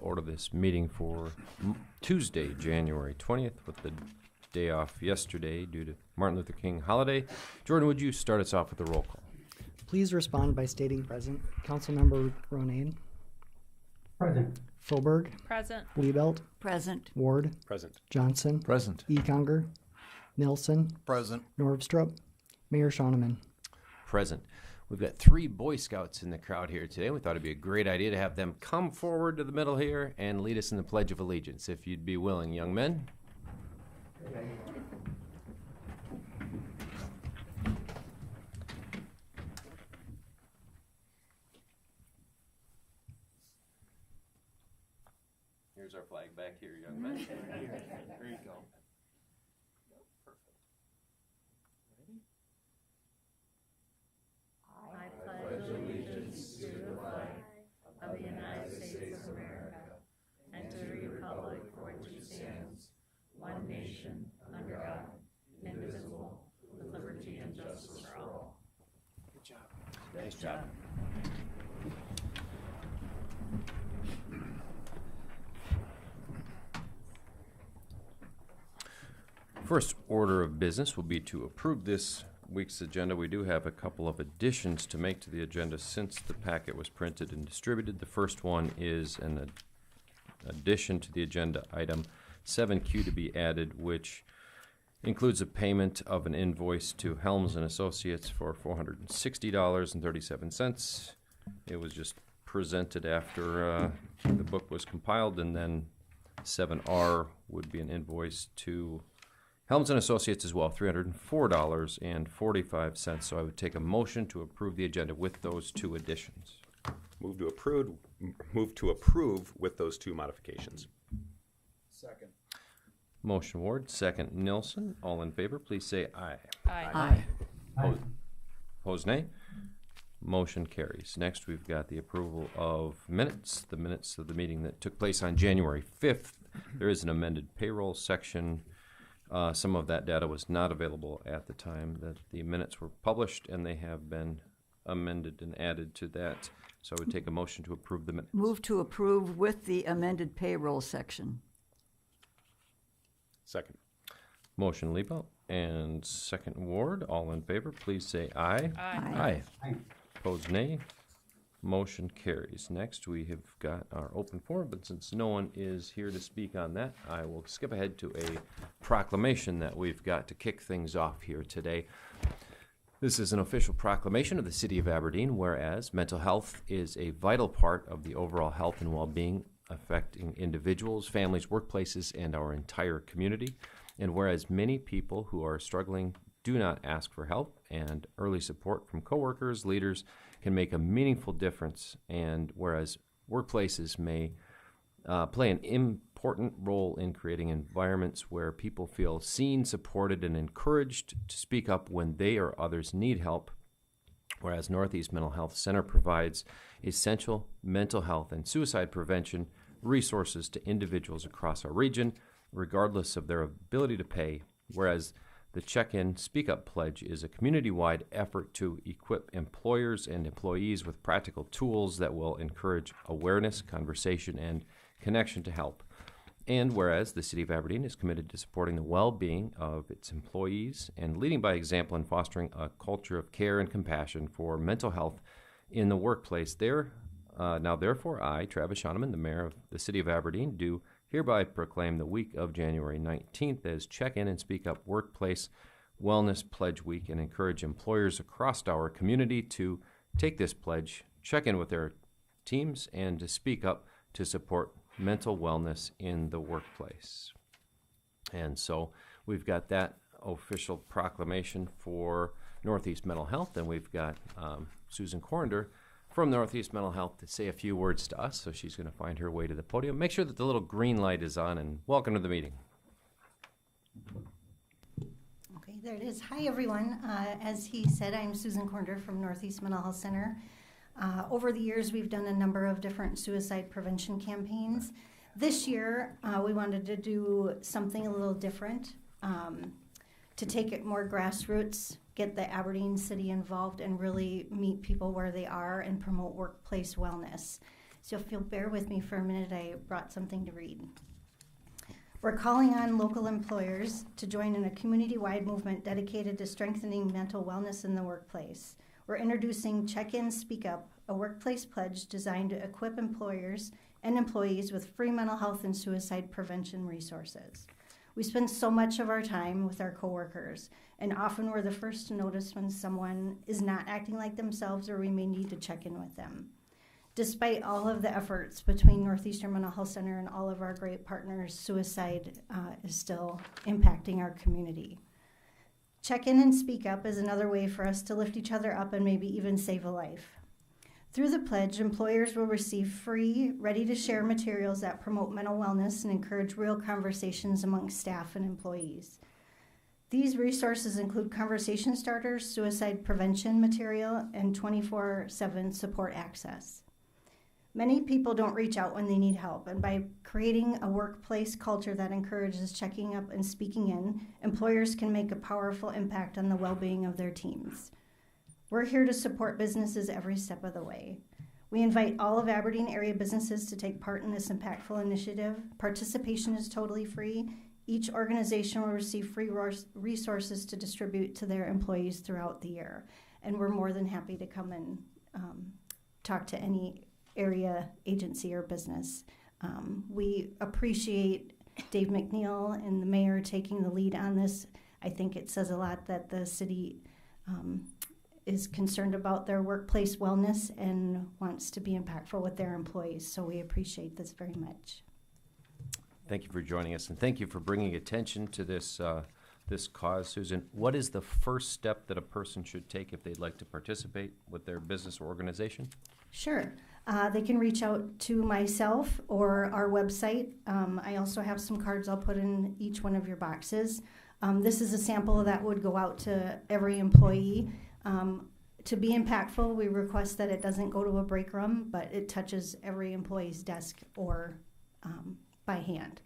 order this meeting for Tuesday, January 20th, with the day off yesterday due to Martin Luther King holiday. Jordan, would you start us off with a roll call? Please respond by stating present. Councilmember Ronayne. Present. Fulberg. Present. Liebelt. Present. Ward. Present. Johnson. Present. Econger. Nilsson. Present. Norvstrup. Mayor Schoeneman. Present. We've got 3 Boy Scouts in the crowd here today. We thought it'd be a great idea to have them come forward to the middle here and lead us in the Pledge of Allegiance, if you'd be willing, young men. Here's our flag back here, young men. There you go. I pledge allegiance to the flag of the United States of America and to the republic for which it stands, one nation, under God, indivisible, with liberty and justice for all. Good job. Nice job. First order of business will be to approve this week's agenda. We do have a couple of additions to make to the agenda since the packet was printed and distributed. The first one is an addition to the agenda item 7Q to be added, which includes a payment of an invoice to Helms and Associates for $460.37. It was just presented after the book was compiled, and then 7R would be an invoice to Helms and Associates as well, $304.45. So I would take a motion to approve the agenda with those 2 additions. Move to approve with those 2 modifications. Second. Motion Ward, second Nilsson. All in favor, please say aye. Aye. Opposed, nay. Motion carries. Next, we've got the approval of minutes, the minutes of the meeting that took place on January 5th. There is an amended payroll section. Some of that data was not available at the time that the minutes were published, and they have been amended and added to that. So I would take a motion to approve the minutes. Move to approve with the amended payroll section. Second. Motion Liebelt and second Ward. All in favor, please say aye. Aye. Aye. Opposed, nay. Motion carries. Next, we have got our open forum, but since no one is here to speak on that, I will skip ahead to a proclamation that we've got to kick things off here today. This is an official proclamation of the City of Aberdeen, whereas mental health is a vital part of the overall health and well-being affecting individuals, families, workplaces, and our entire community. And whereas many people who are struggling do not ask for help, and early support from coworkers, leaders can make a meaningful difference, and whereas workplaces may play an important role in creating environments where people feel seen, supported, and encouraged to speak up when they or others need help, whereas Northeast Mental Health Center provides essential mental health and suicide prevention resources to individuals across our region, regardless of their ability to pay, whereas the Check-In Speak Up Pledge is a community-wide effort to equip employers and employees with practical tools that will encourage awareness, conversation, and connection to help. And whereas the City of Aberdeen is committed to supporting the well-being of its employees and leading by example in fostering a culture of care and compassion for mental health in the workplace, now therefore I, Travis Schoeneman, the Mayor of the City of Aberdeen, do hereby proclaim the week of January 19th as Check-In and Speak Up Workplace Wellness Pledge Week, and encourage employers across our community to take this pledge, check in with their teams, and to speak up to support mental wellness in the workplace. And so we've got that official proclamation for Northeast Mental Health, and we've got Susan Corinder from Northeast Mental Health to say a few words to us, so she's going to find her way to the podium. Make sure that the little green light is on, and welcome to the meeting. Okay, there it is. Hi, everyone. As he said, I'm Susan Corinder from Northeast Mental Health Center. Over the years, we've done a number of different suicide prevention campaigns. This year, we wanted to do something a little different, to take it more grassroots, get the Aberdeen City involved, and really meet people where they are and promote workplace wellness. So if you'll bear with me for a minute, I brought something to read. We're calling on local employers to join in a community-wide movement dedicated to strengthening mental wellness in the workplace. We're introducing Check In, Speak Up, a workplace pledge designed to equip employers and employees with free mental health and suicide prevention resources. We spend so much of our time with our coworkers, and often we're the first to notice when someone is not acting like themselves or we may need to check in with them. Despite all of the efforts between Northeastern Mental Health Center and all of our great partners, suicide is still impacting our community. Check In and Speak Up is another way for us to lift each other up and maybe even save a life. Through the pledge, employers will receive free, ready-to-share materials that promote mental wellness and encourage real conversations among staff and employees. These resources include conversation starters, suicide prevention material, and 24/7 support access. Many people don't reach out when they need help, and by creating a workplace culture that encourages checking up and speaking in, employers can make a powerful impact on the well-being of their teams. We're here to support businesses every step of the way. We invite all of Aberdeen area businesses to take part in this impactful initiative. Participation is totally free. Each organization will receive free resources to distribute to their employees throughout the year. And we're more than happy to come and talk to any area agency or business. We appreciate Dave McNeil and the mayor taking the lead on this. I think it says a lot that the city is concerned about their workplace wellness and wants to be impactful with their employees. So we appreciate this very much. Thank you for joining us, and thank you for bringing attention to this this cause, Susan. What is the first step that a person should take if they'd like to participate with their business or organization? Sure. They can reach out to myself or our website. I also have some cards I'll put in each one of your boxes. This is a sample that would go out to every employee. To be impactful, we request that it doesn't go to a break room, but it touches every employee's desk or by hand.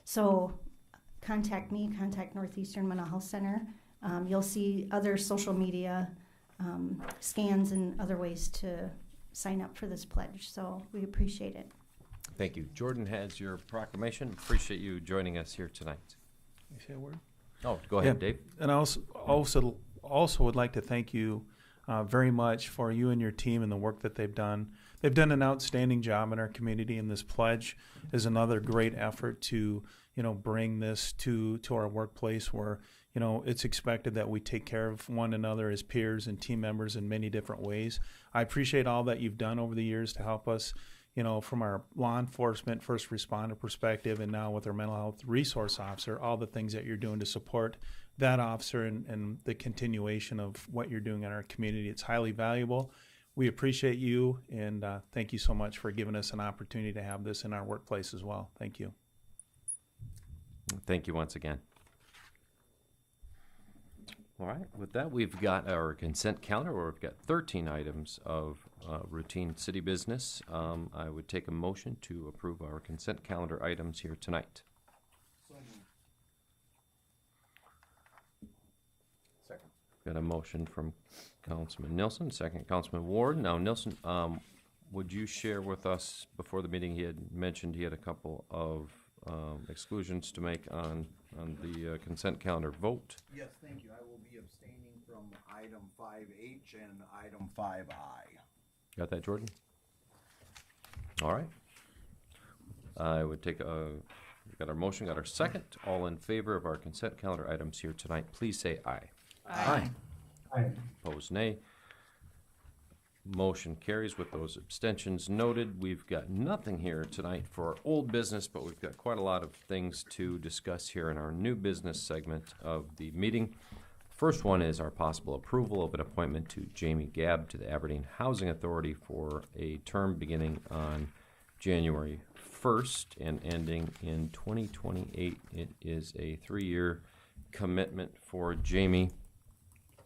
So contact me, contact Northeastern Mental Health Center. You'll see other social media scans and other ways to sign up for this pledge. So we appreciate it. Thank you. Jordan has your proclamation. Appreciate you joining us here tonight. Can I say a word? Oh, go ahead, Yeah. Dave. And I also would like to thank you very much for you and your team and the work that they've done. They've done an outstanding job in our community, and this pledge is another great effort to, bring this to our workplace where, it's expected that we take care of one another as peers and team members in many different ways. I appreciate all that you've done over the years to help us, from our law enforcement, first responder perspective, and now with our mental health resource officer, all the things that you're doing to support that officer and the continuation of what you're doing in our community. It's highly valuable. We appreciate you, and thank you so much for giving us an opportunity to have this in our workplace as well. Thank you. Thank you once again. All right, with that, we've got our consent calendar where we've got 13 items of routine city business. I would take a motion to approve our consent calendar items here tonight. Second. Got a motion from Councilman Nilsson, second Councilman Ward. Now, Nilsson, would you share with us, before the meeting, he had mentioned he had a couple of exclusions to make on the consent calendar vote. Yes, thank you. I will be abstaining from item 5H and item 5I. Got that, Jordan? All right. I would take we got our motion, got our second. All in favor of our consent calendar items here tonight, please say aye. Aye. Opposed, nay. Motion carries with those abstentions noted. We've got nothing here tonight for our old business, but we've got quite a lot of things to discuss here in our new business segment of the meeting. First one is our possible approval of an appointment to Jamie Gabb to the Aberdeen Housing Authority for a term beginning on January 1st and ending in 2028. It is a 3-year commitment for Jamie.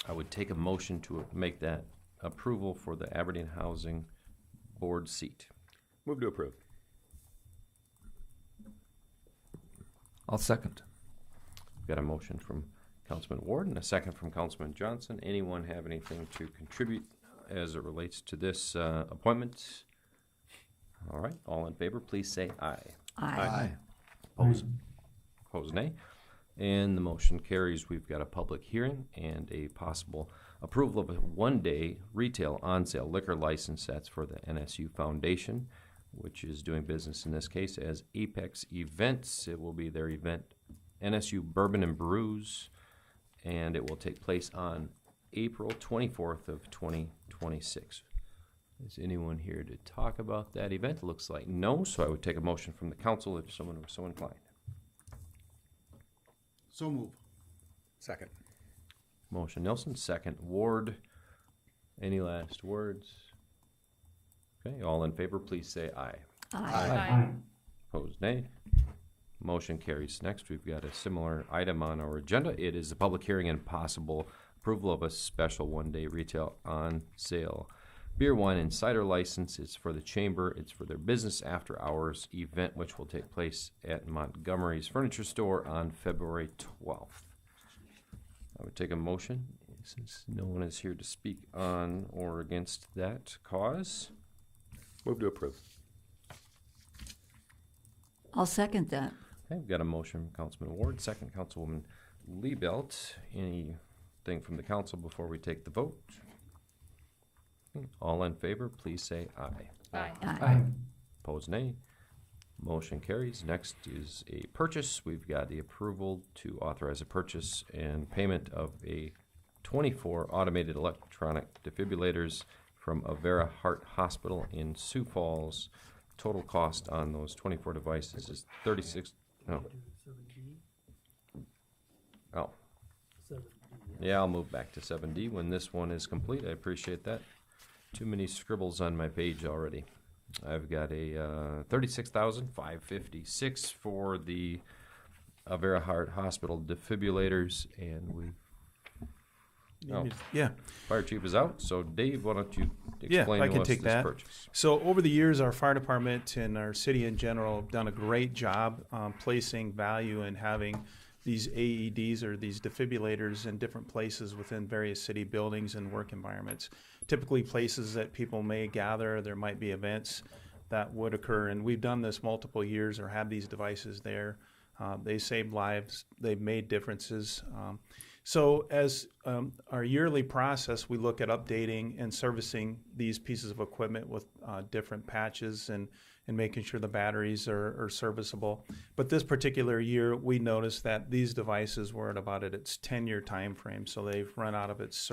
I would take a motion to make that approval for the Aberdeen Housing Board seat. Move to approve. I'll second. Got a motion from Councilman Ward and a second from Councilman Johnson. Anyone have anything to contribute as it relates to this appointment? All right, all in favor, please say aye. Aye. Opposed, nay. And the motion carries. We've got a public hearing and a possible approval of a one-day retail on-sale liquor license. That's for the NSU Foundation, which is doing business in this case as Apex Events. It will be their event, NSU Bourbon and Brews, and it will take place on April 24th of 2026. Is anyone here to talk about that event? It looks like no, so I would take a motion from the council if someone was so inclined. So move. Second. Motion Nilsson, second Ward. Any last words? Okay, all in favor, please say aye. Aye. Opposed, nay. Motion carries. Next, we've got a similar item on our agenda. It is a public hearing and possible approval of a special one-day retail on-sale beer, wine, and cider license. It's for the Chamber. It's for their business after hours event, which will take place at Montgomery's Furniture Store on February 12th. I would take a motion, since no one is here to speak on or against that cause. Move to approve. I'll second that. Okay, we've got a motion from Councilman Ward, second Councilwoman Liebelt. Anything from the council before we take the vote? All in favor, please say aye. Aye. Opposed, nay. Motion carries. Next is a purchase. We've got the approval to authorize a purchase and payment of a 24 automated electronic defibrillators from Avera Heart Hospital in Sioux Falls. Total cost on those 24 devices is Yeah, I'll move back to 7D when this one is complete. I appreciate that. Too many scribbles on my page already. I've got a $36,556 for the Avera Heart Hospital defibrillators, and we. Yeah. Fire chief is out, so Dave, why don't you Yeah, explain I to can us take this that. purchase? So over the years, our fire department and our city in general have done a great job placing value in having these AEDs or these defibrillators in different places within various city buildings and work environments. Typically places that people may gather, there might be events that would occur, and we've done this multiple years or have these devices there. They saved lives, they've made differences. So as our yearly process, we look at updating and servicing these pieces of equipment with different patches and making sure the batteries are serviceable. But this particular year, we noticed that these devices were at about its 10-year time frame, so they've run out of its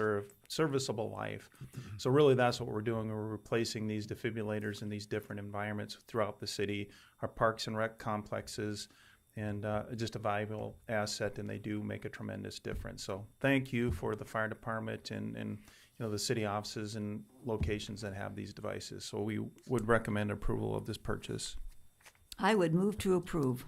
serviceable life. So really that's what we're doing. We're replacing these defibrillators in these different environments throughout the city, our parks and rec complexes, and just a valuable asset, and they do make a tremendous difference. So thank you for the fire department and the city offices and locations that have these devices. So we would recommend approval of this purchase. I would move to approve.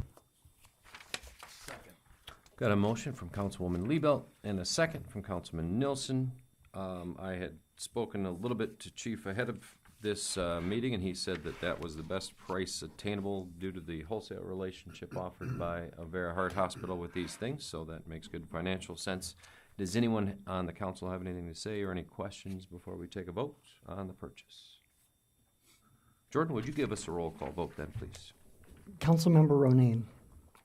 Got a motion from Councilwoman Liebelt and a second from Councilman Nilsson. I had spoken a little bit to Chief ahead of this meeting, and he said that that was the best price attainable due to the wholesale relationship offered by Avera Heart Hospital with these things, so that makes good financial sense. Does anyone on the council have anything to say or any questions before we take a vote on the purchase? Jordan, would you give us a roll call vote then, please? Councilmember Ronayne.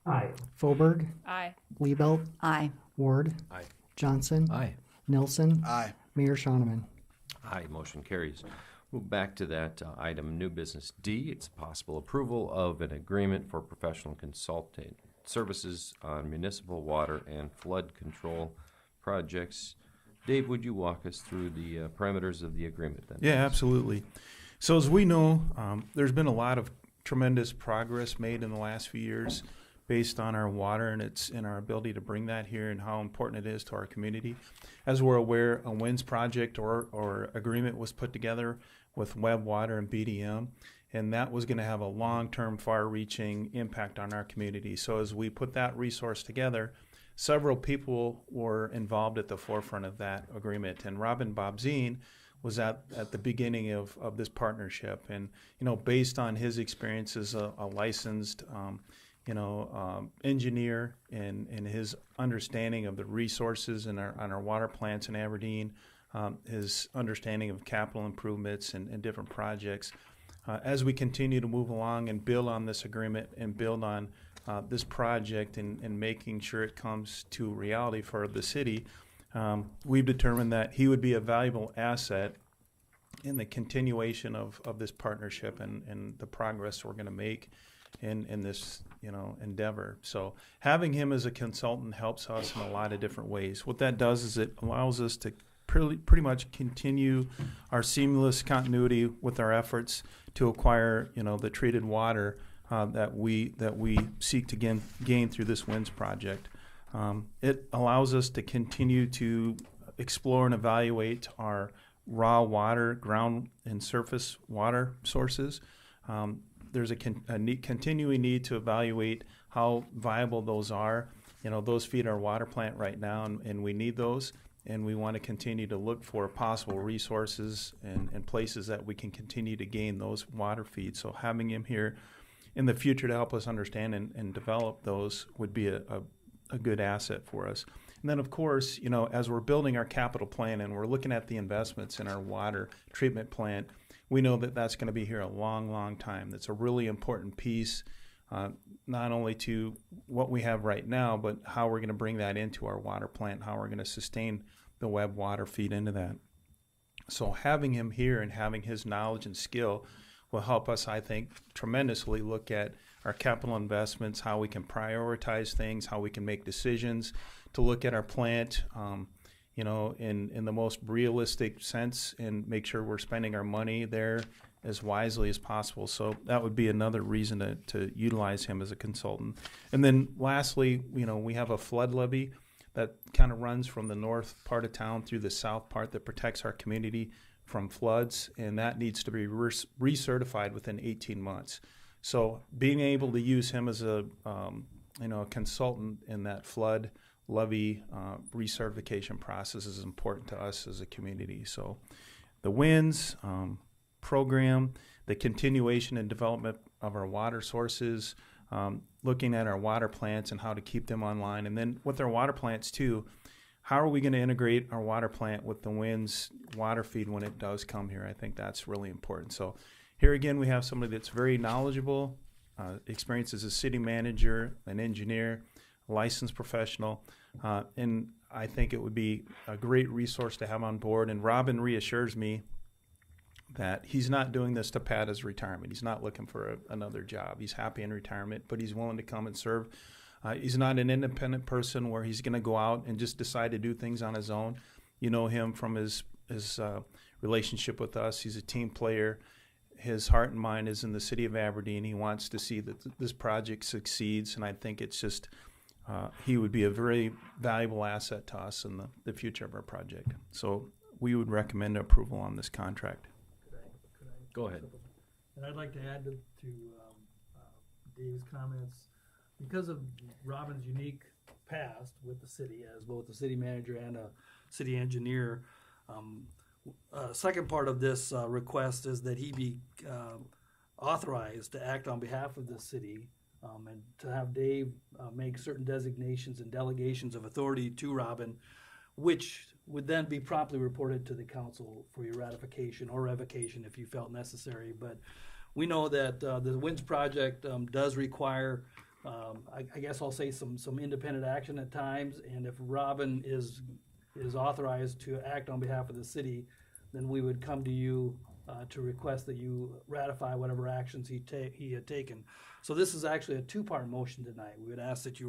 Aye. Fauberg. Aye. Liebelt. Aye. Ward. Aye. Johnson. Aye. Nelson. Aye. Mayor Shoneman. Aye, motion carries. Move back to that item, new business D. It's possible approval of an agreement for professional consulting services on municipal water and flood control projects. Dave, would you walk us through the parameters of the agreement then? Yeah, absolutely. So as we know, there's been a lot of tremendous progress made in the last few years based on our water and our ability to bring that here and how important it is to our community. As we're aware, a WINS project or agreement was put together with Webb Water and BDM, and that was going to have a long-term, far-reaching impact on our community. So as we put that resource together, several people were involved at the forefront of that agreement, and Robin Bobzine was at the beginning of this partnership. And, based on his experience as a licensed engineer and his understanding of the resources on our water plants in Aberdeen, his understanding of capital improvements and different projects, as we continue to move along and build on this agreement and build on this project and making sure it comes to reality for the city, we've determined that he would be a valuable asset in the continuation of this partnership and the progress we're going to make in this endeavor. So having him as a consultant helps us in a lot of different ways. What that does is it allows us to pretty much continue our seamless continuity with our efforts to acquire the treated water that we seek to gain through this WINS project. It allows us to continue to explore and evaluate our raw water, ground and surface water sources. There's a continuing need to evaluate how viable those are. Those feed our water plant right now, and we need those. And we want to continue to look for possible resources and places that we can continue to gain those water feeds. So having him here in the future to help us understand and develop those would be a good asset for us. And then, of course, as we're building our capital plan and we're looking at the investments in our water treatment plant, we know that that's going to be here a long, long time. That's a really important piece, not only to what we have right now, but how we're going to bring that into our water plant, how we're going to sustain the web water feed into that. So having him here and having his knowledge and skill will help us, I think, tremendously look at our capital investments, how we can prioritize things, how we can make decisions, to look at our plant, in the most realistic sense and make sure we're spending our money there as wisely as possible. So that would be another reason to utilize him as a consultant. And then lastly, we have a flood levee that kind of runs from the north part of town through the south part that protects our community from floods, and that needs to be recertified within 18 months. So being able to use him as a consultant in that flood levee recertification process is important to us as a community. So the WINS program, the continuation and development of our water sources, looking at our water plants and how to keep them online. And then with our water plants too, how are we going to integrate our water plant with the WINS water feed when it does come here? I think that's really important. So here again, we have somebody that's very knowledgeable, experience as a city manager, an engineer, a licensed professional, and I think it would be a great resource to have on board. And Robin reassures me that he's not doing this to pad his retirement. He's not looking for another job. He's happy in retirement, but he's willing to come and serve. He's not an independent person where he's going to go out and just decide to do things on his own. You know him from his relationship with us. He's a team player. His heart and mind is in the city of Aberdeen. He wants to see that this project succeeds, and I think it's just he would be a very valuable asset to us in the future of our project. So we would recommend approval on this contract. Could I Go ahead. And I'd like to add to Dave's comments, because of Robin's unique past with the city as both a city manager and a city engineer. Second part of this request is that he be authorized to act on behalf of the city and to have Dave make certain designations and delegations of authority to Robin, which would then be promptly reported to the council for your ratification or revocation if you felt necessary. But we know that the WINS project does require, I guess I'll say, some independent action at times, and if Robin is authorized to act on behalf of the city, then we would come to you to request that you ratify whatever actions he had taken. So this is actually a two-part motion tonight. We would ask that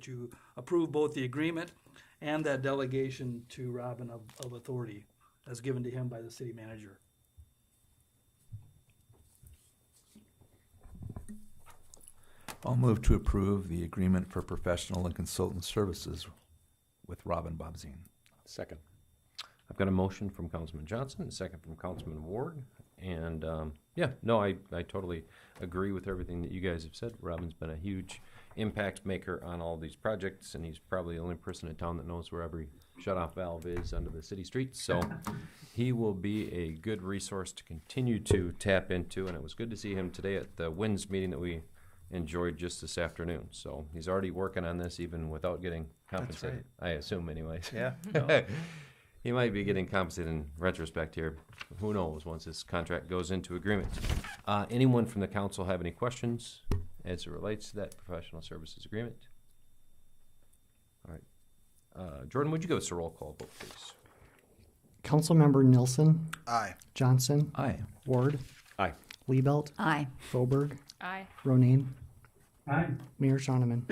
you approve both the agreement and that delegation to Robin of authority as given to him by the city manager. I'll move to approve the agreement for professional and consultant services with Robin Bobzien. Second. I've got a motion from Councilman Johnson, and a second from Councilman Ward. And I totally agree with everything that you guys have said. Robin's been a huge impact maker on all these projects, and he's probably the only person in town that knows where every shutoff valve is under the city streets. So he will be a good resource to continue to tap into, and it was good to see him today at the WINS meeting that we enjoyed just this afternoon. So he's already working on this even without getting compensated. That's right. I assume anyways. Yeah. No. He might be getting compensated in retrospect here. Who knows, once this contract goes into agreement. Anyone from the council have any questions as it relates to that professional services agreement? All right. Jordan, would you give us a roll call vote, please? Councilmember Nilsson, Aye. Johnson, Aye. Ward, Aye. Liebelt, Aye. Boberg, Aye. Ronayne. Mayor Shoneman.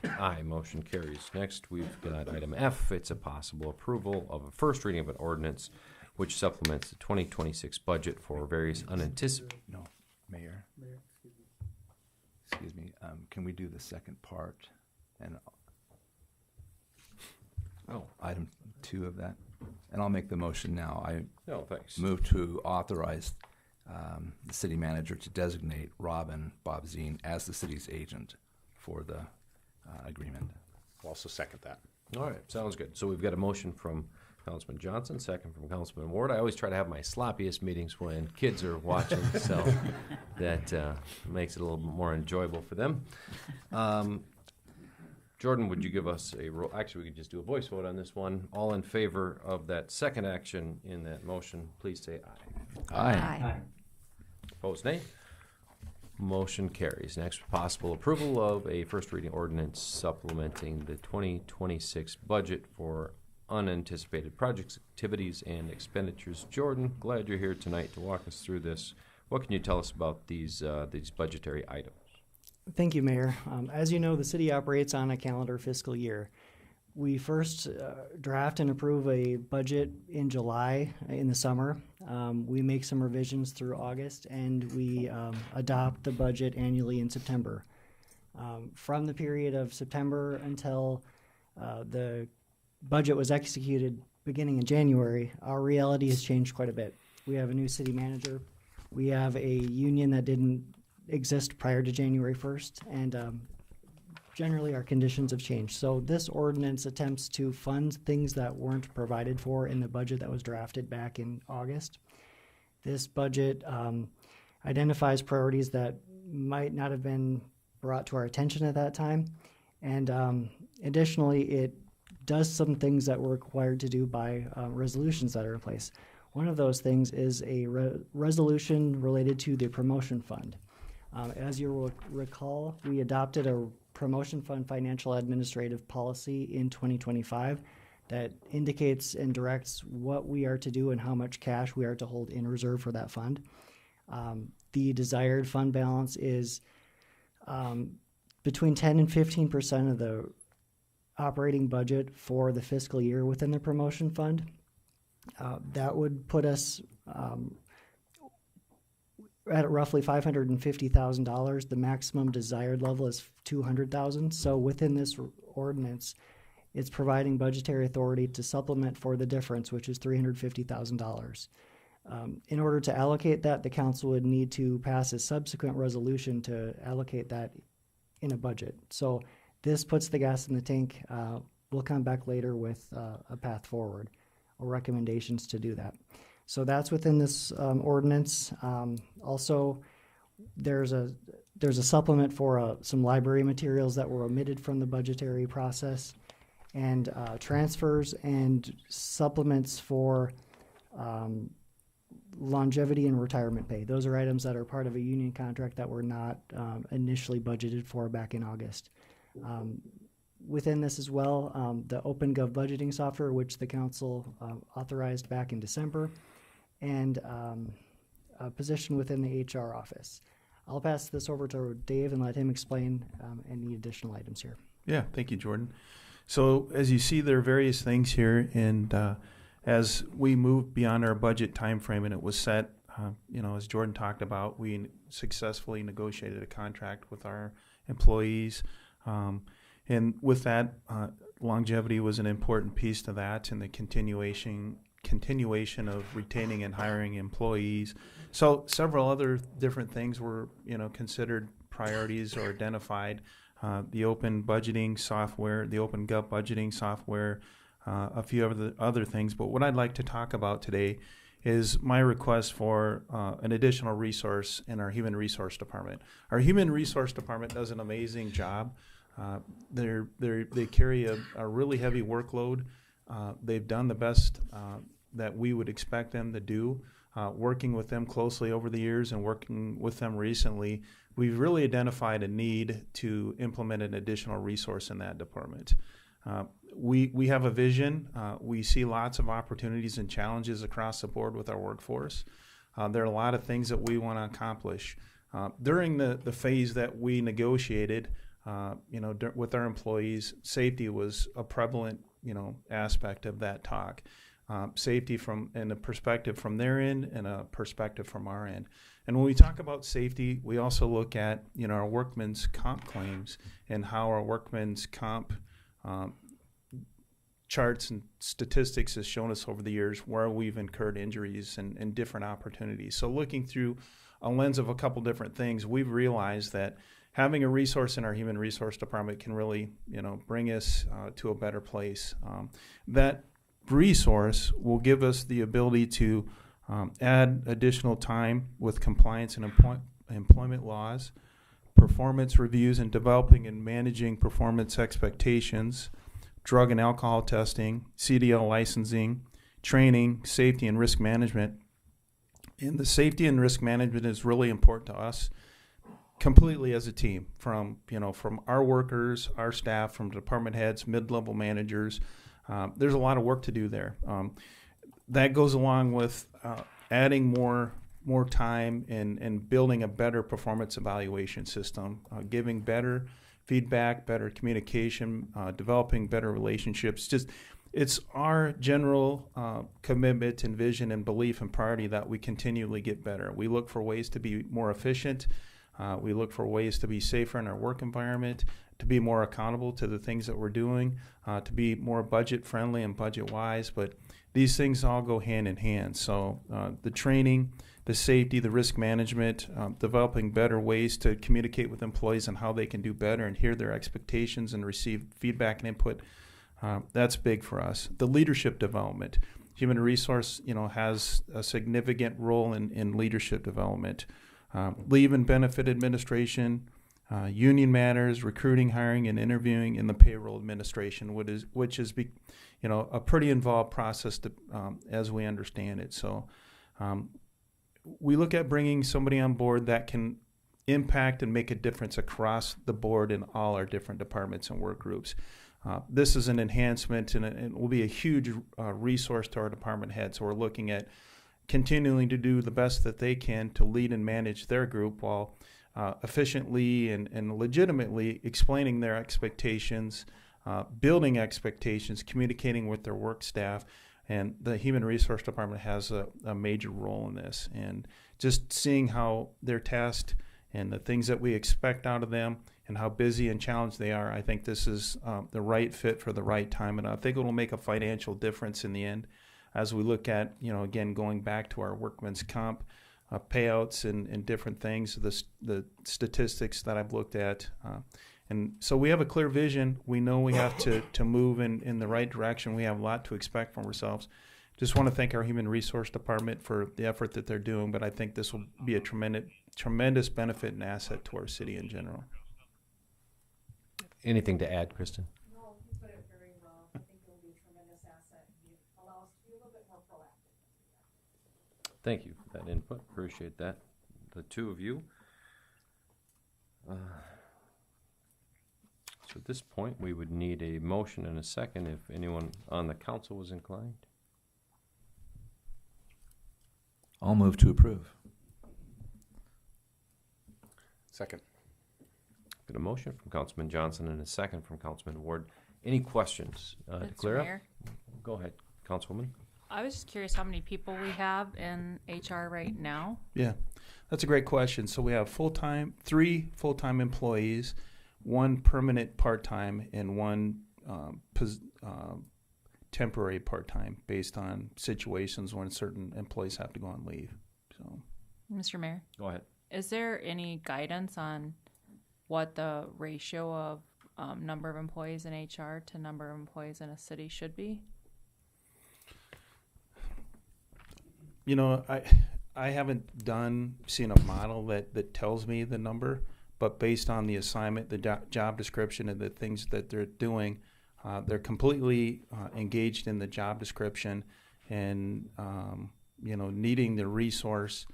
Aye, motion carries. Next, we've got item F. It's a possible approval of a first reading of an ordinance which supplements the 2026 budget for various unanticipated. No, Mayor. Excuse me, can we do the second part and item 2 of that? And I'll make the motion now. I No, thanks. move to authorize the city manager to designate Robin Bobzien as the city's agent for the agreement. I'll also second that. All right, sounds good. So we've got a motion from Councilman Johnson, second from Councilman Ward. I always try to have my sloppiest meetings when kids are watching, so that makes it a little bit more enjoyable for them. Jordan, would you give us a roll? Actually, we could just do a voice vote on this one. All in favor of that second action in that motion, please say aye. Aye. Opposed, nay. Motion carries. Next, possible approval of a first reading ordinance supplementing the 2026 budget for unanticipated projects, activities, and expenditures. Jordan, glad you're here tonight to walk us through this. What can you tell us about these budgetary items? Thank you, Mayor. As you know, the city operates on a calendar fiscal year. We first draft and approve a budget in July in the summer. We make some revisions through August, and we adopt the budget annually in September. From the period of September until the budget was executed beginning in January, our reality has changed quite a bit. We have a new city manager. We have a union that didn't exist prior to January 1st, and generally our conditions have changed. So this ordinance attempts to fund things that weren't provided for in the budget that was drafted back in August. This budget identifies priorities that might not have been brought to our attention at that time, and additionally it does some things that we're required to do by resolutions that are in place. One of those things is a resolution related to the promotion fund. As you will recall, we adopted a promotion fund financial administrative policy in 2025 that indicates and directs what we are to do and how much cash we are to hold in reserve for that fund. The desired fund balance is between 10 and 15% of the operating budget for the fiscal year within the promotion fund. That would put us at roughly $550,000. The maximum desired level is $200,000. So within this ordinance, it's providing budgetary authority to supplement for the difference, which is $350,000. In order to allocate that, the council would need to pass a subsequent resolution to allocate that in a budget. So this puts the gas in the tank. We'll come back later with a path forward or recommendations to do that. So that's within this ordinance. Also, there's a supplement for some library materials that were omitted from the budgetary process, and transfers and supplements for longevity and retirement pay. Those are items that are part of a union contract that were not initially budgeted for back in August. Within this as well, the OpenGov budgeting software, which the council authorized back in December, and a position within the HR office. I'll pass this over to Dave and let him explain any additional items here. Yeah, thank you, Jordan. So as you see, there are various things here, and as we move beyond our budget time frame, and it was set, as Jordan talked about, we successfully negotiated a contract with our employees. And with that, longevity was an important piece to that, and the continuation of retaining and hiring employees. So several other different things were, considered priorities or identified. The open budgeting software, the OpenGov budgeting software, a few of the other things. But what I'd like to talk about today is my request for an additional resource in our human resource department. Our human resource department does an amazing job. They carry a really heavy workload. They've done the best that we would expect them to do. Working with them closely over the years and working with them recently, we've really identified a need to implement an additional resource in that department. We have a vision. We see lots of opportunities and challenges across the board with our workforce. There are a lot of things that we want to accomplish. During the phase that we negotiated, with our employees, safety was a prevalent, aspect of that talk. Safety in a perspective from their end and a perspective from our end. And when we talk about safety, we also look at, our workman's comp claims and how our workman's comp charts and statistics has shown us over the years where we've incurred injuries and different opportunities. So looking through a lens of a couple different things, we've realized that having a resource in our human resource department can really, bring us to a better place. That resource will give us the ability to add additional time with compliance and employment laws, performance reviews and developing and managing performance expectations, drug and alcohol testing, CDL licensing, training, safety and risk management. And the safety and risk management is really important to us completely as a team, from our workers, our staff, from department heads, mid-level managers. There's a lot of work to do there. That goes along with adding more time and building a better performance evaluation system, giving better feedback, better communication, developing better relationships. It's our general commitment and vision and belief and priority that we continually get better. We look for ways to be more efficient. We look for ways to be safer in our work environment, to be more accountable to the things that we're doing, to be more budget friendly and budget wise. But these things all go hand in hand. So the training, the safety, the risk management, developing better ways to communicate with employees on how they can do better and hear their expectations and receive feedback and input, that's big for us. The leadership development. Human resource, has a significant role in leadership development. Leave and benefit administration, union matters, recruiting, hiring, and interviewing, in the payroll administration, which is a pretty involved process as we understand it. So we look at bringing somebody on board that can impact and make a difference across the board in all our different departments and work groups. This is an enhancement and it will be a huge resource to our department heads. So we're looking at continuing to do the best that they can to lead and manage their group while efficiently and legitimately explaining their expectations, building expectations, communicating with their work staff. And the Human Resource Department has a major role in this. And just seeing how they're tasked and the things that we expect out of them and how busy and challenged they are, I think this is the right fit for the right time. And I think it will make a financial difference in the end as we look at, again, going back to our workman's comp payouts and different things, the statistics that I've looked at. And so we have a clear vision. We know we have to move in the right direction. We have a lot to expect from ourselves. Just want to thank our Human Resource Department for the effort that they're doing, but I think this will be a tremendous benefit and asset to our city in general. Anything to add, Kristen? No, you put it very well. I think it will be a tremendous asset and allow us to be a little bit more proactive. Thank you for that input. Appreciate that, the two of you. So at this point, we would need a motion and a second if anyone on the council was inclined. I'll move to approve. Second. Got a motion from Councilman Johnson and a second from Councilman Ward. Any questions to Mr. clear up? Mayor, Go ahead, Councilwoman. I was just curious how many people we have in HR right now. Yeah, that's a great question. So we have three full-time employees, one permanent part-time, and one temporary part-time based on situations when certain employees have to go on leave. So, Mr. Mayor, Go ahead. is there any guidance on what the ratio of number of employees in HR to number of employees in a city should be? I haven't seen a model that tells me the number, but based on the assignment, the job description, and the things that they're doing, They're completely engaged in the job description and, needing the resource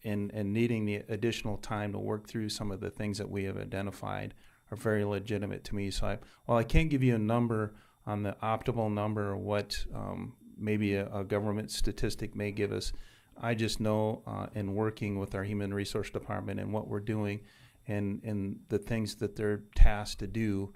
and needing the additional time to work through some of the things that we have identified are very legitimate to me. So while I can't give you a number on the optimal number or what maybe a government statistic may give us, I just know in working with our Human Resource Department and what we're doing and the things that they're tasked to do,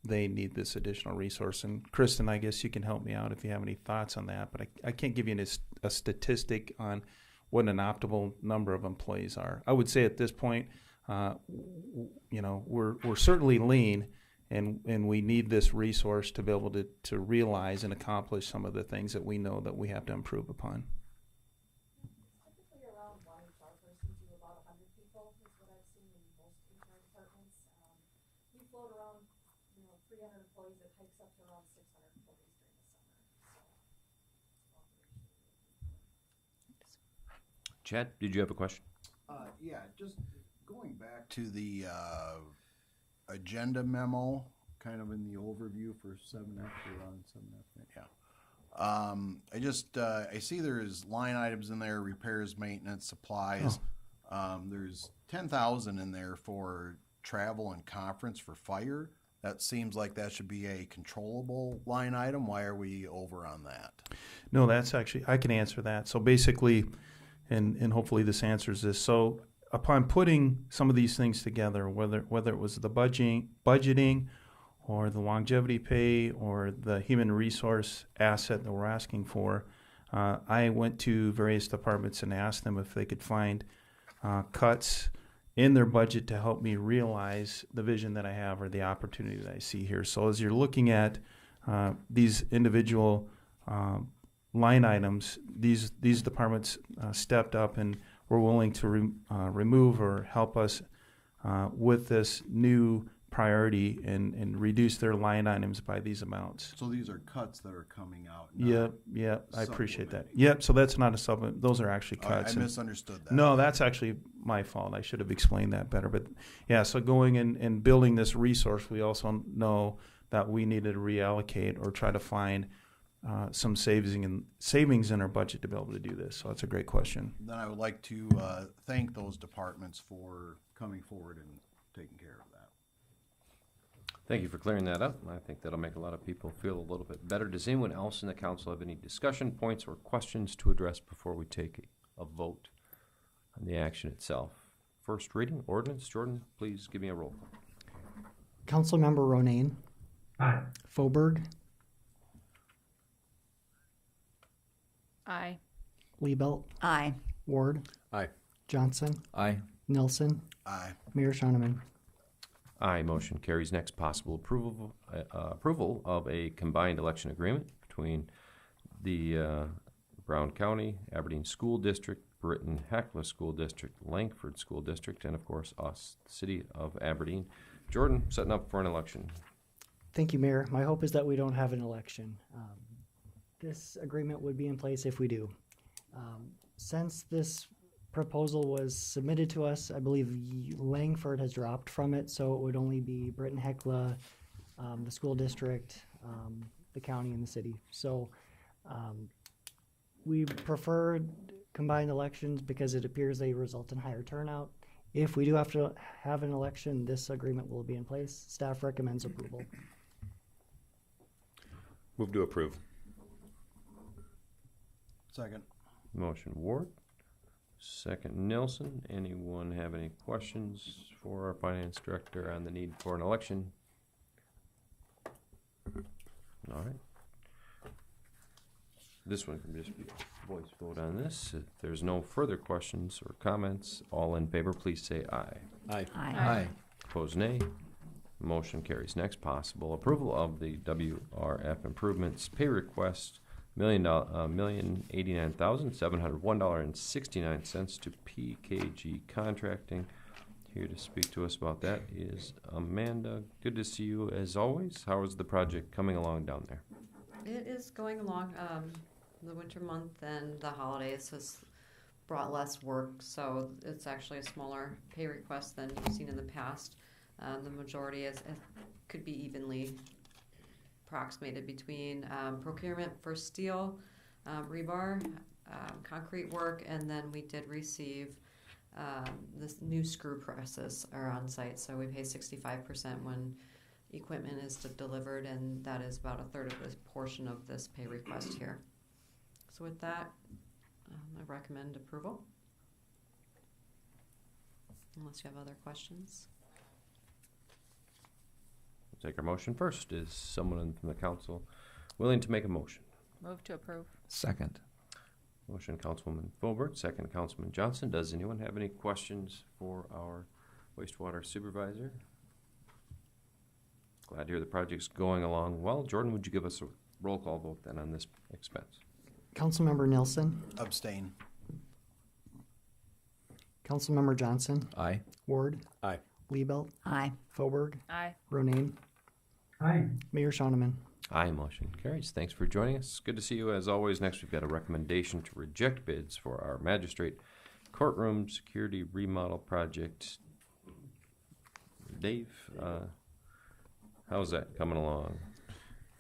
they need this additional resource. And Kristen, I guess you can help me out if you have any thoughts on that, but I can't give you a statistic on what an optimal number of employees are. I would say at this point, we're certainly lean, and we need this resource to be able to realize and accomplish some of the things that we know that we have to improve upon. Typically around one HR person to about 100 people is what I've seen in most HR departments. We float around, 300 employees. It hikes up to around 600 employees during the summer. Chad, did you have a question? Yeah, just going back to the agenda memo, kind of in the overview for 7F, we're on 7F, yeah. I see there's line items in there, repairs, maintenance, supplies. There's 10,000 in there for travel and conference for fire. That seems like that should be a controllable line item. Why are we over on that? No, that's actually, I can answer that. So basically, and hopefully this answers this. So upon putting some of these things together, whether it was the budgeting or the longevity pay or the human resource asset that we're asking for, I went to various departments and asked them if they could find cuts in their budget to help me realize the vision that I have or the opportunity that I see here. So as you're looking at these individual line items, these departments stepped up and were willing to remove or help us with this new priority and reduce their line items by these amounts. So these are cuts that are coming out. Yep, I appreciate that. Yep, so that's not a supplement. Those are actually cuts. I misunderstood that. No, that's actually my fault. I should have explained that better. But yeah, so going and building this resource, we also know that we needed to reallocate or try to find some savings in our budget to be able to do this. So that's a great question. Then I would like to thank those departments for coming forward and taking care of that. Thank you for clearing that up. I think that'll make a lot of people feel a little bit better. Does anyone else in the council have any discussion points or questions to address before we take a vote on the action itself? First reading, ordinance. Jordan, please give me a roll. Councilmember Ronayne. Aye. Foberg. Aye. Liebelt. Aye. Ward. Aye. Johnson. Aye. Nelson. Aye. Mayor Schoeneman. Aye, motion carries. Next, possible approval of a combined election agreement between the Brown County, Aberdeen School District, Britton-Hecla School District, Langford School District, and of course us, the City of Aberdeen. Jordan, setting up for an election. Thank you, Mayor. My hope is that we don't have an election. This agreement would be in place if we do. Since this proposal was submitted to us, I believe Langford has dropped from it, so it would only be Britton-Hecla, the school district, the county, and the city. So we prefer combined elections because it appears they result in higher turnout. If we do have to have an election, this agreement will be in place. Staff recommends approval. Move to approve. Second. Motion Ward. Second Nelson. Anyone have any questions for our finance director on the need for an election? All right. This one can just be a voice vote on this. If there's no further questions or comments, all in favor, please say aye. Aye. Aye. Opposed, nay. Motion carries. Next, possible approval of the WRF improvements pay request, $1,089,701.69 to PKG Contracting. Here to speak to us about that is Amanda. Good to see you as always. How is the project coming along down there? It is going along. The winter month and the holidays has brought less work, so it's actually a smaller pay request than you've seen in the past. The majority could be evenly approximated between procurement for steel, rebar, concrete work, and then we did receive this new screw presses are on site. So we pay 65% when equipment is delivered, and that is about a third of the portion of this pay request here. So with that, I recommend approval. Unless you have other questions. We'll take our motion first. Is someone from the council willing to make a motion? Move to approve. Second. Motion, Councilwoman Fulbert, second, Councilman Johnson. Does anyone have any questions for our wastewater supervisor? Glad to hear the project's going along well. Jordan, would you give us a roll call vote then on this expense? Councilmember Nelson, Abstain. Councilmember Johnson, Aye. Ward, Aye. Liebelt, Aye. Foberg, Aye. Ronayne. Aye. Mayor Shonneman. Aye, motion carries. Thanks for joining us. Good to see you as always. Next, we've got a recommendation to reject bids for our magistrate courtroom security remodel project. Dave, how's that coming along?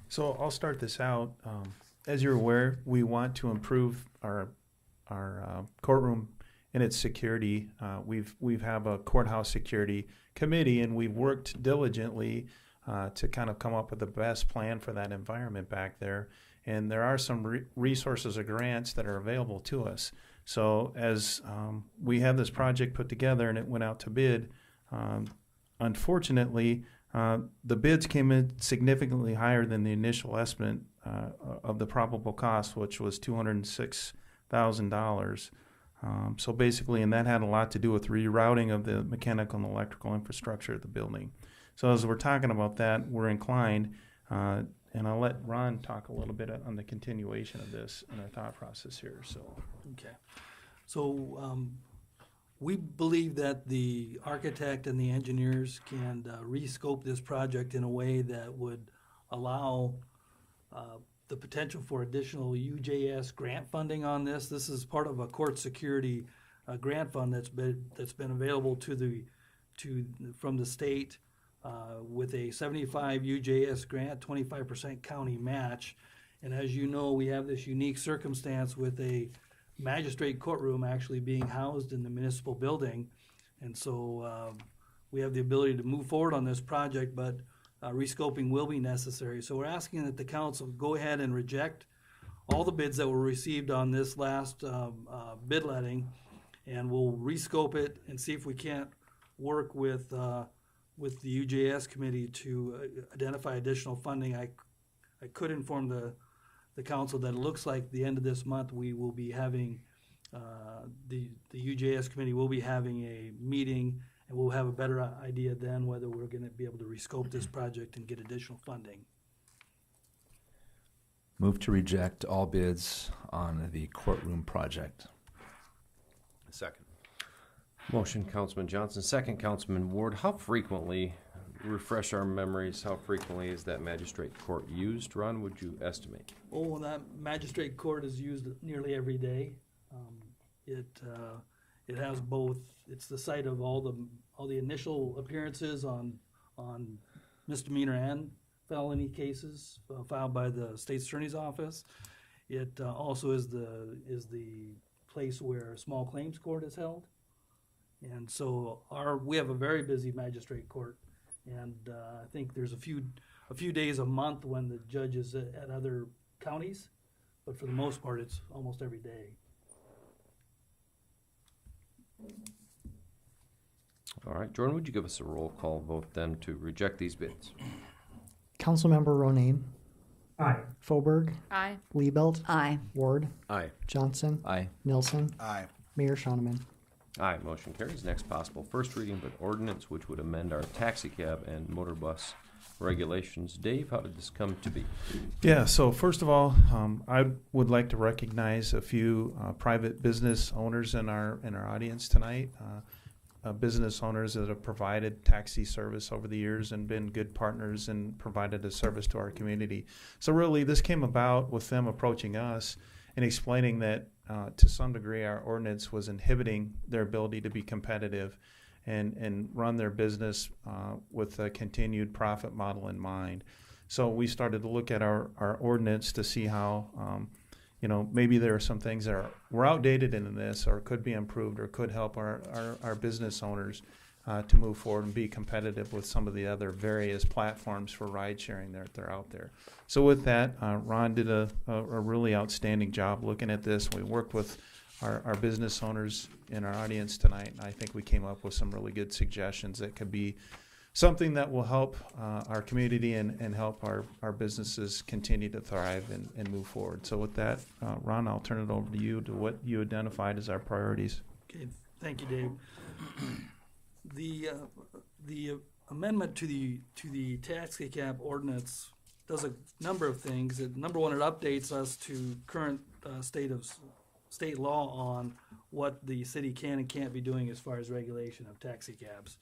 So I'll start this out. As you're aware, we want to improve our courtroom and its security. We've have a courthouse security committee, and we've worked diligently to kind of come up with the best plan for that environment back there. And there are some resources or grants that are available to us. So as we have this project put together and it went out to bid, unfortunately, the bids came in significantly higher than the initial estimate of the probable cost, which was $206,000. So basically, and that had a lot to do with rerouting of the mechanical and electrical infrastructure of the building. So as we're talking about that, we're inclined, and I'll let Ron talk a little bit on the continuation of this and our thought process here. So, Okay. So we believe that the architect and the engineers can rescope this project in a way that would allow the potential for additional UJS grant funding on this. This is part of a court security grant fund that's been available from the state with a 75 UJS grant, 25% county match. And as you know, we have this unique circumstance with a magistrate courtroom actually being housed in the municipal building. And so we have the ability to move forward on this project, but rescoping will be necessary. So we're asking that the council go ahead and reject all the bids that were received on this last bid letting, and we'll rescope it and see if we can't work with the UJS committee to identify additional funding. I could inform the council that it looks like the end of this month we will be having the UJS committee will be having a meeting, and we'll have a better idea then whether we're going to be able to rescope this project and get additional funding. Move to reject all bids on the courtroom project. Second. Motion, Councilman Johnson, second, Councilman Ward. How frequently, refresh our memories, how frequently is that magistrate court used? Ron, would you estimate? Oh, that magistrate court is used nearly every day. It has both. It's the site of all the initial appearances on misdemeanor and felony cases filed by the state attorney's office. It also is the place where small claims court is held, and so we have a very busy magistrate court, and I think there's a few days a month when the judge is at other counties, but for the most part, it's almost every day. All right, Jordan, would you give us a roll call vote then to reject these bids? Councilmember Ronayne. Aye. Foberg, Aye. Liebelt, Aye. Ward, Aye. Johnson, Aye. Nelson, Aye. Mayor Shonneman. Aye, motion carries. Next possible first reading, but ordinance which would amend our taxi cab and motor bus regulations. Dave, how did this come to be? yeah, so first of all, I would like to recognize a few private business owners in our audience tonight. Business owners that have provided taxi service over the years and been good partners and provided a service to our community. So really, this came about with them approaching us and explaining that to some degree our ordinance was inhibiting their ability to be competitive and run their business with a continued profit model in mind. So we started to look at our ordinance to see how, maybe there are some things that were outdated in this or could be improved or could help our business owners to move forward and be competitive with some of the other various platforms for ride sharing that are out there. So with that, Ron did a really outstanding job looking at this. We worked with our business owners in our audience tonight, and I think we came up with some really good suggestions that could be something that will help our community and help our businesses continue to thrive and move forward. So with that, Ron, I'll turn it over to you to what you identified as our priorities. Okay, thank you, Dave. The amendment to the taxi cab ordinance does a number of things. Number one, it updates us to current state law on what the city can and can't be doing as far as regulation of taxi cabs.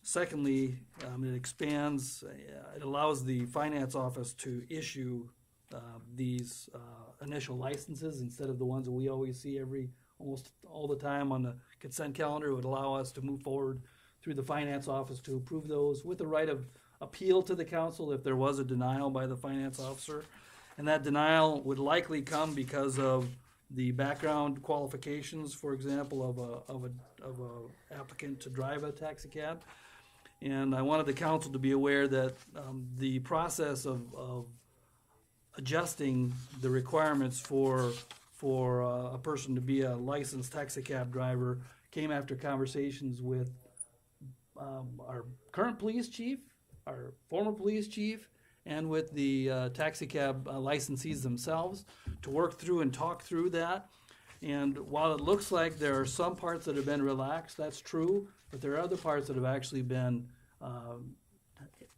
Secondly, it expands, it allows the finance office to issue these initial licenses instead of the ones that we always see almost all the time on the consent calendar. It would allow us to move forward through the finance office to approve those with the right of appeal to the council if there was a denial by the finance officer. And that denial would likely come because of the background qualifications, for example, of a applicant to drive a taxi cab. And I wanted the council to be aware that the process of adjusting the requirements for a person to be a licensed taxi cab driver came after conversations with our current police chief, our former police chief, and with the taxi cab licensees themselves to work through and talk through that. And while it looks like there are some parts that have been relaxed, that's true, but there are other parts that have actually been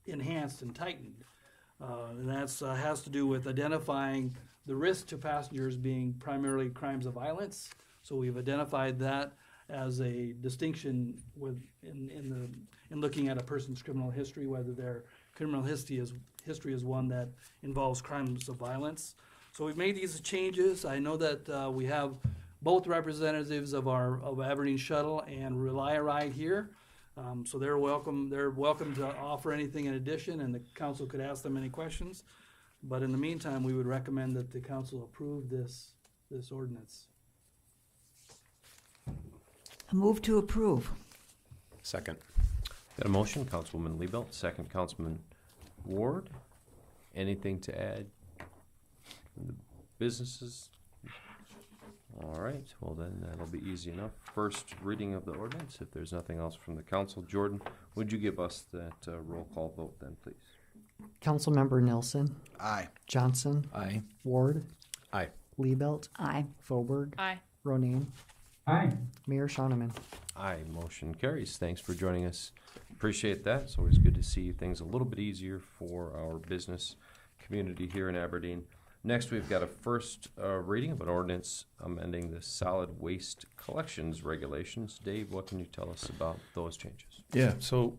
enhanced and tightened. And that has to do with identifying the risk to passengers being primarily crimes of violence. So we've identified that as a distinction in looking at a person's criminal history, whether their criminal history is one that involves crimes of violence. So we've made these changes. I know that we have both representatives of Aberdeen Shuttle and Rely here. So they're welcome to offer anything in addition, and the council could ask them any questions. But in the meantime, we would recommend that the council approve this ordinance. A move to approve. Second. Got a motion, Councilwoman Liebelt, second, Councilman Ward. Anything to add from the businesses? All right, well then that'll be easy enough. First reading of the ordinance, if there's nothing else from the council. Jordan, would you give us that roll call vote then, please? Councilmember Nelson. Aye. Johnson. Aye. Ward. Aye. Liebelt. Aye. Foberg. Aye. Ronayne. Aye. Mayor Shoneman. Aye, motion carries. Thanks for joining us. Appreciate that. It's always good to see things a little bit easier for our business community here in Aberdeen. Next, we've got a first reading of an ordinance amending the solid waste collections regulations. Dave, what can you tell us about those changes? Yeah, so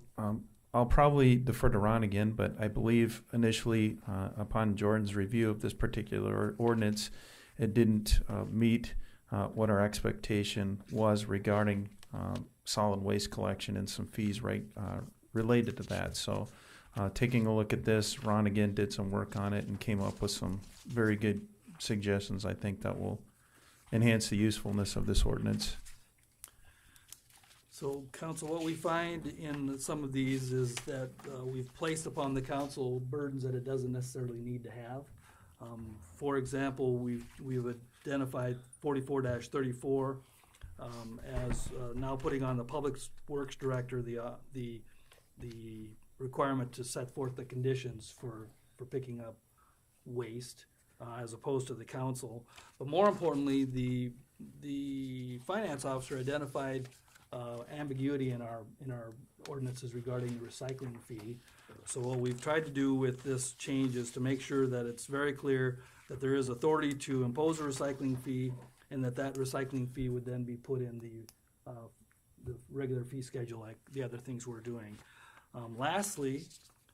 I'll probably defer to Ron again, but I believe initially upon Jordan's review of this particular ordinance, it didn't meet what our expectation was regarding solid waste collection and some fees related to that. So taking a look at this, Ron again did some work on it and came up with some very good suggestions, I think, that will enhance the usefulness of this ordinance. So, council, what we find in some of these is that we've placed upon the council burdens that it doesn't necessarily need to have. For example, we've identified 44-34 as now putting on the Public Works Director the requirement to set forth the conditions for picking up waste as opposed to the council. But more importantly, the finance officer identified ambiguity in our ordinances regarding the recycling fee. So what we've tried to do with this change is to make sure that it's very clear that there is authority to impose a recycling fee, and that recycling fee would then be put in the regular fee schedule like the other things we're doing. Lastly,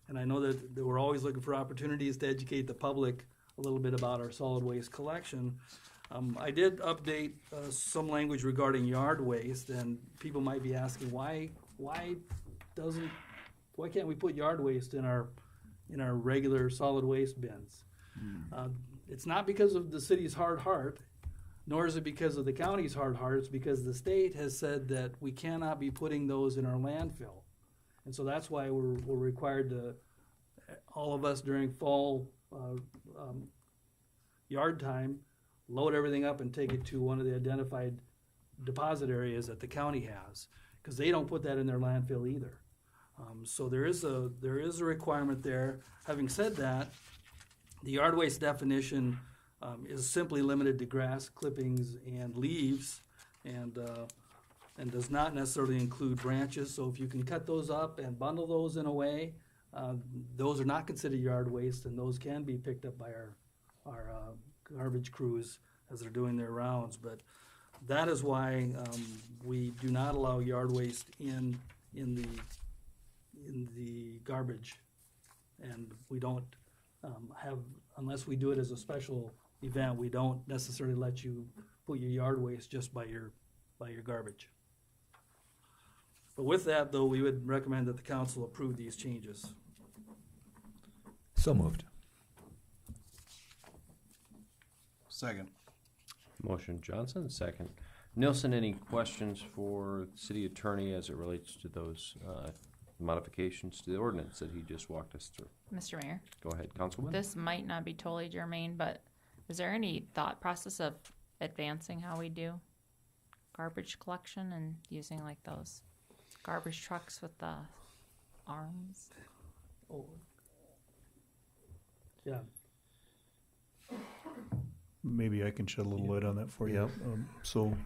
and I know that we're always looking for opportunities to educate the public a little bit about our solid waste collection. I did update some language regarding yard waste, and people might be asking why can't we put yard waste in our in our regular solid waste bins. It's not because of the city's hard heart, nor is it because of the county's hard heart. It's because the state has said that we cannot be putting those in our landfill. And so that's why we're required to, all of us during fall yard time, load everything up and take it to one of the identified deposit areas that the county has, because they don't put that in their landfill either. So there is a requirement there. Having said that, the yard waste definition is simply limited to grass clippings and leaves, and does not necessarily include branches. So if you can cut those up and bundle those in a way, those are not considered yard waste, and those can be picked up by our garbage crews as they're doing their rounds. But that is why we do not allow yard waste in the garbage, and we don't have, unless we do it as a special event, we don't necessarily let you put your yard waste just by your garbage. But with that, though, we would recommend that the council approve these changes. So moved. Second. Motion Johnson, second. Nilsson, any questions for the city attorney as it relates to those modifications to the ordinance that he just walked us through? Mr. Mayor, Go ahead, Councilwoman. this might not be totally germane, but is there any thought process of advancing how we do garbage collection and using like those garbage trucks with the arms? Oh. Yeah. Maybe I can shed a little light on that for you. So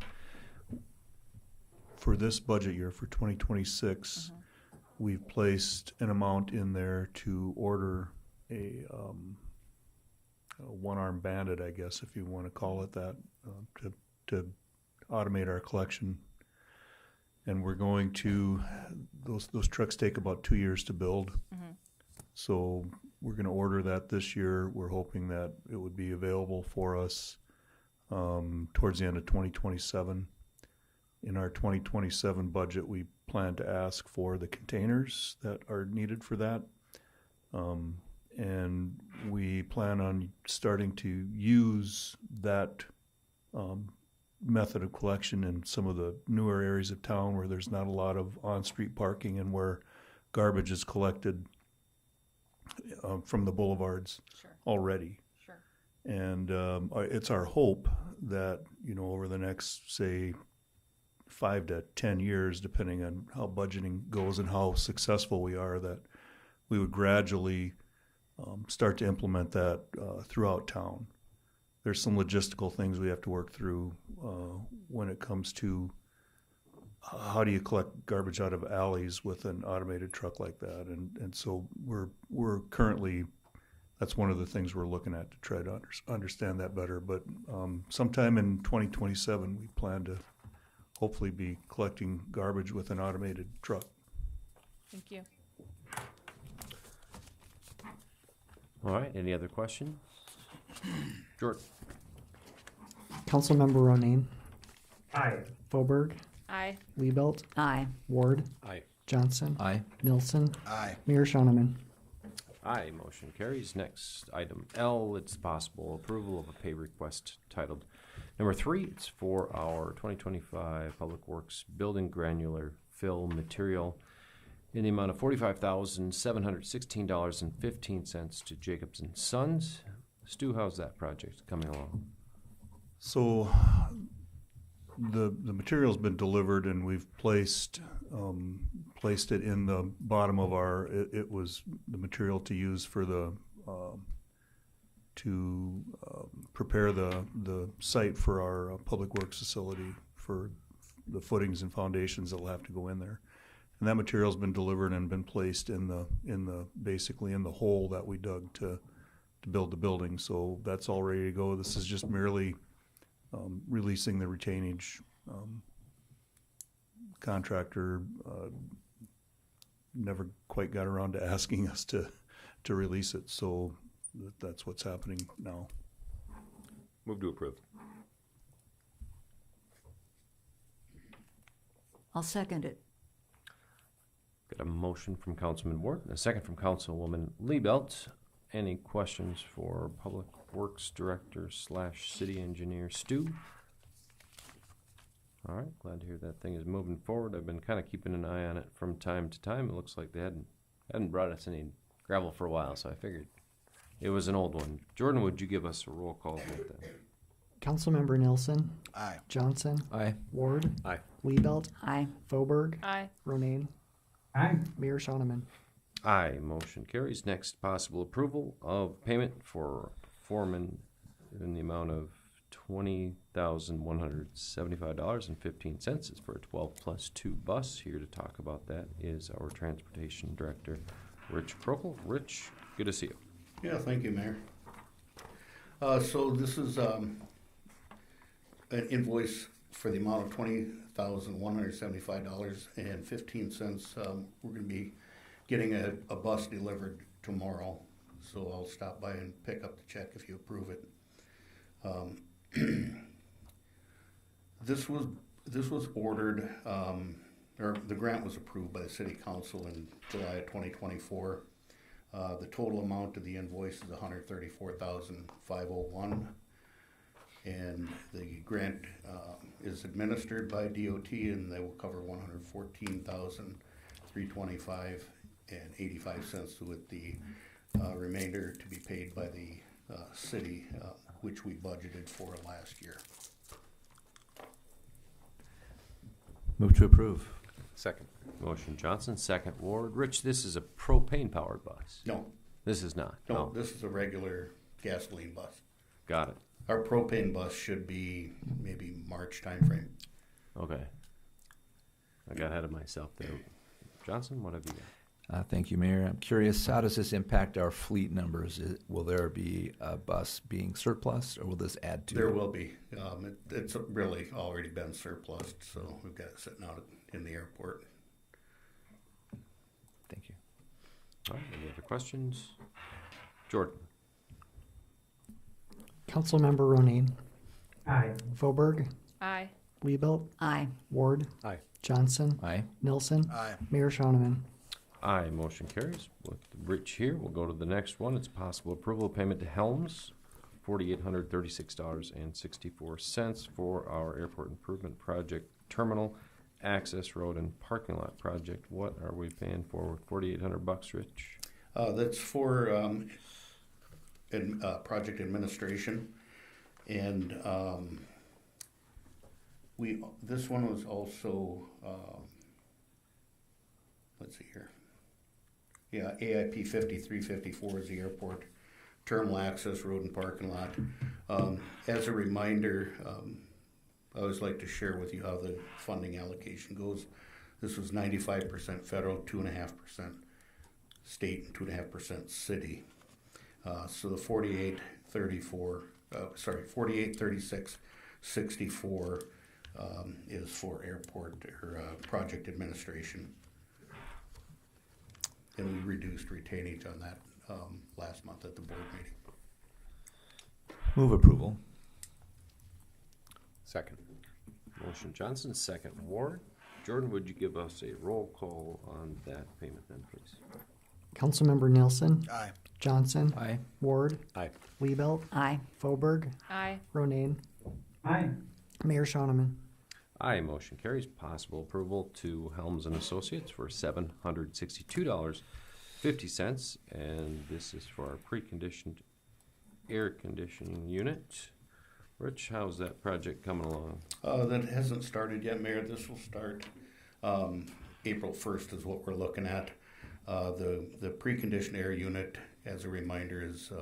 for this budget year, for 2026, we've placed an amount in there to order a one-armed bandit, I guess, if you want to call it that, to automate our collection. And we're going to, those trucks take about 2 years to build. So we're going to order that this year. We're hoping that it would be available for us towards the end of 2027. In our 2027 budget, we plan to ask for the containers that are needed for that. And we plan on starting to use that method of collection in some of the newer areas of town where there's not a lot of on-street parking and where garbage is collected from the boulevards already. Sure. And it's our hope that, over the next, say, 5 to 10 years, depending on how budgeting goes and how successful we are, that we would gradually start to implement that throughout town. There's some logistical things we have to work through when it comes to how do you collect garbage out of alleys with an automated truck like that. And so we're currently, that's one of the things we're looking at to try to understand that better. But sometime in 2027, we plan to hopefully be collecting garbage with an automated truck. Thank you. All right, any other questions? Jordan. Councilmember Ronayne. Aye. Fauberg. Aye. Liebelt. Aye. Ward. Aye. Johnson. Aye. Nilsson. Aye. Mayor Shoneman. Aye, motion carries. Next, item L, it's possible approval of a pay request titled number 3. It's for our 2025 Public Works Building Granular Fill Material in the amount of $45,716.15 to Jacobs and Sons. Stu, how's that project coming along? So the material's been delivered and we've placed it in the bottom of our, it was the material to use for the to prepare the site for our public works facility for the footings and foundations that will have to go in there. And that material's been delivered and been placed in the basically in the hole that we dug to build the building. So that's all ready to go. This is just merely releasing the retainage. Contractor never quite got around to asking us to release it. So that's what's happening now. Move to approve. I'll second it. Got Got a motion from Councilman Ward, and a second from Councilwoman Liebelt. Any questions for Public Works Director / City Engineer Stu? All right, glad to hear that thing is moving forward. I've been kind of keeping an eye on it from time to time. It looks like they hadn't brought us any gravel for a while, so I figured it was an old one. Jordan, would you give us a roll call with that? Councilmember Nelson. Aye. Johnson. Aye. Ward. Aye. Liebelt. Aye. Fauberg. Aye. Ronayne. Aye. Mayor Shoneman. Aye, motion carries. Next, possible approval of payment for foreman in the amount of $20,175.15. It's for a 12+2 bus. Here to talk about that is our Transportation Director, Rich Krokel. Rich, good to see you. Yeah, thank you, Mayor. So this is an invoice for the amount of $20,175.15. We're going to be getting a bus delivered tomorrow, so I'll stop by and pick up the check if you approve it. This was ordered, or the grant was approved by the City Council in July of 2024. The total amount of the invoice is $134,501, and the grant is administered by DOT, and they will cover $114,325.85, with the remainder to be paid by the city, which we budgeted for last year. Move to approve. Second. Motion Johnson, second Ward. Rich, this is a propane-powered bus. No, This is not. no, Oh, this is a regular gasoline bus. got it. Our propane bus should be maybe March timeframe. Okay. I got ahead of myself there. Johnson, what have you got? Thank you, Mayor. I'm curious, how does this impact our fleet numbers? Will there be a bus being surplus, or will this add to? There will be. It's really already been surplused, so we've got it sitting out in the airport. Thank you. All right, any other questions? Jordan? Councilmember Ronayne. Aye. Fauberg. Aye. Liebelt. Aye. Ward. Aye. Johnson. Aye. Nelson. Aye. Mayor Shoneman. Aye, motion carries. With Rich here, we'll go to the next one. It's possible approval of payment to Helms, $4,836.64 for our airport improvement project, terminal access road and parking lot project. What are we paying for with $4,800, Rich? That's for project administration, and this one was also let's see here. Yeah, AIP 5354 is the airport terminal access road and parking lot. As a reminder, I always like to share with you how the funding allocation goes. This was 95% federal, 2.5% state, and 2.5% city. So the 4836.64 is for airport or project administration. And we reduced retainage on that last month at the board meeting. Move approval. Second. Motion Johnson, second Ward. Jordan, would you give us a roll call on that payment then, please? Councilmember Nelson. Aye. Johnson. Aye. Ward. Aye. Liebelt. Aye. Fauberg. Aye. Ronayne. Aye. Mayor Shoneman. Aye, motion carries. Possible approval to Helms and Associates for $762.50, and this is for our preconditioned air conditioning unit. Rich, how's that project coming along? That hasn't started yet, Mayor. This will start April 1st is what we're looking at. The preconditioned air unit, as a reminder, is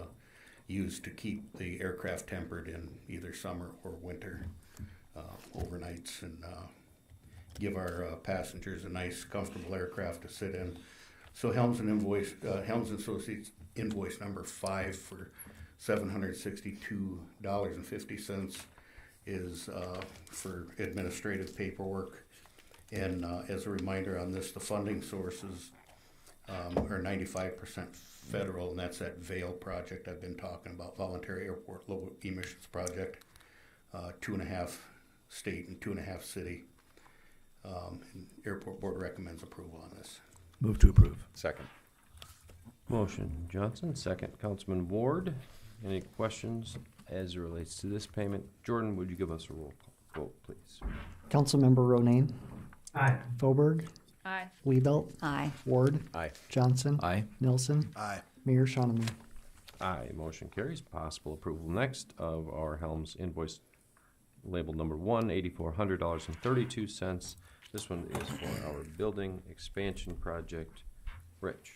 used to keep the aircraft tempered in either summer or winter overnights, and give our passengers a nice, comfortable aircraft to sit in. So Helms and Associates invoice number 5 for $762.50 is for administrative paperwork. And as a reminder on this, the funding sources are 95% federal, and that's that VALE project I've been talking about, Voluntary Airport Low Emissions Project, 2.5 state and 2.5 city. And Airport Board recommends approval on this. Move to approve. Second. Motion Johnson, second Councilman Ward. Any questions as it relates to this payment? Jordan, would you give us a roll call vote, please? Councilmember Ronayne. Aye. Fauberg. Aye. Liebelt. Aye. Ward. Aye. Johnson. Aye. Nilsson. Aye. Mayor Shonneman. Aye, motion carries. Possible approval next of our Helms invoice labeled number 1, $8,400.32. This one is for our building expansion project. Rich.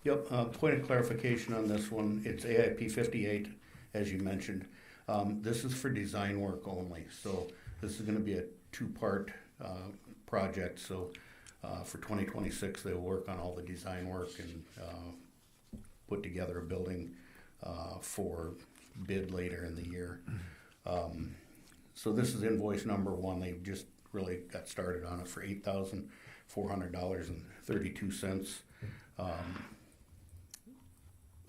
Yep, point of clarification on this one, it's AIP 58, as you mentioned. This is for design work only, so this is gonna be a two-part project, so for 2026, they'll work on all the design work and put together a building for bid later in the year. So this is invoice number 1, they just really got started on it for $8,400.32.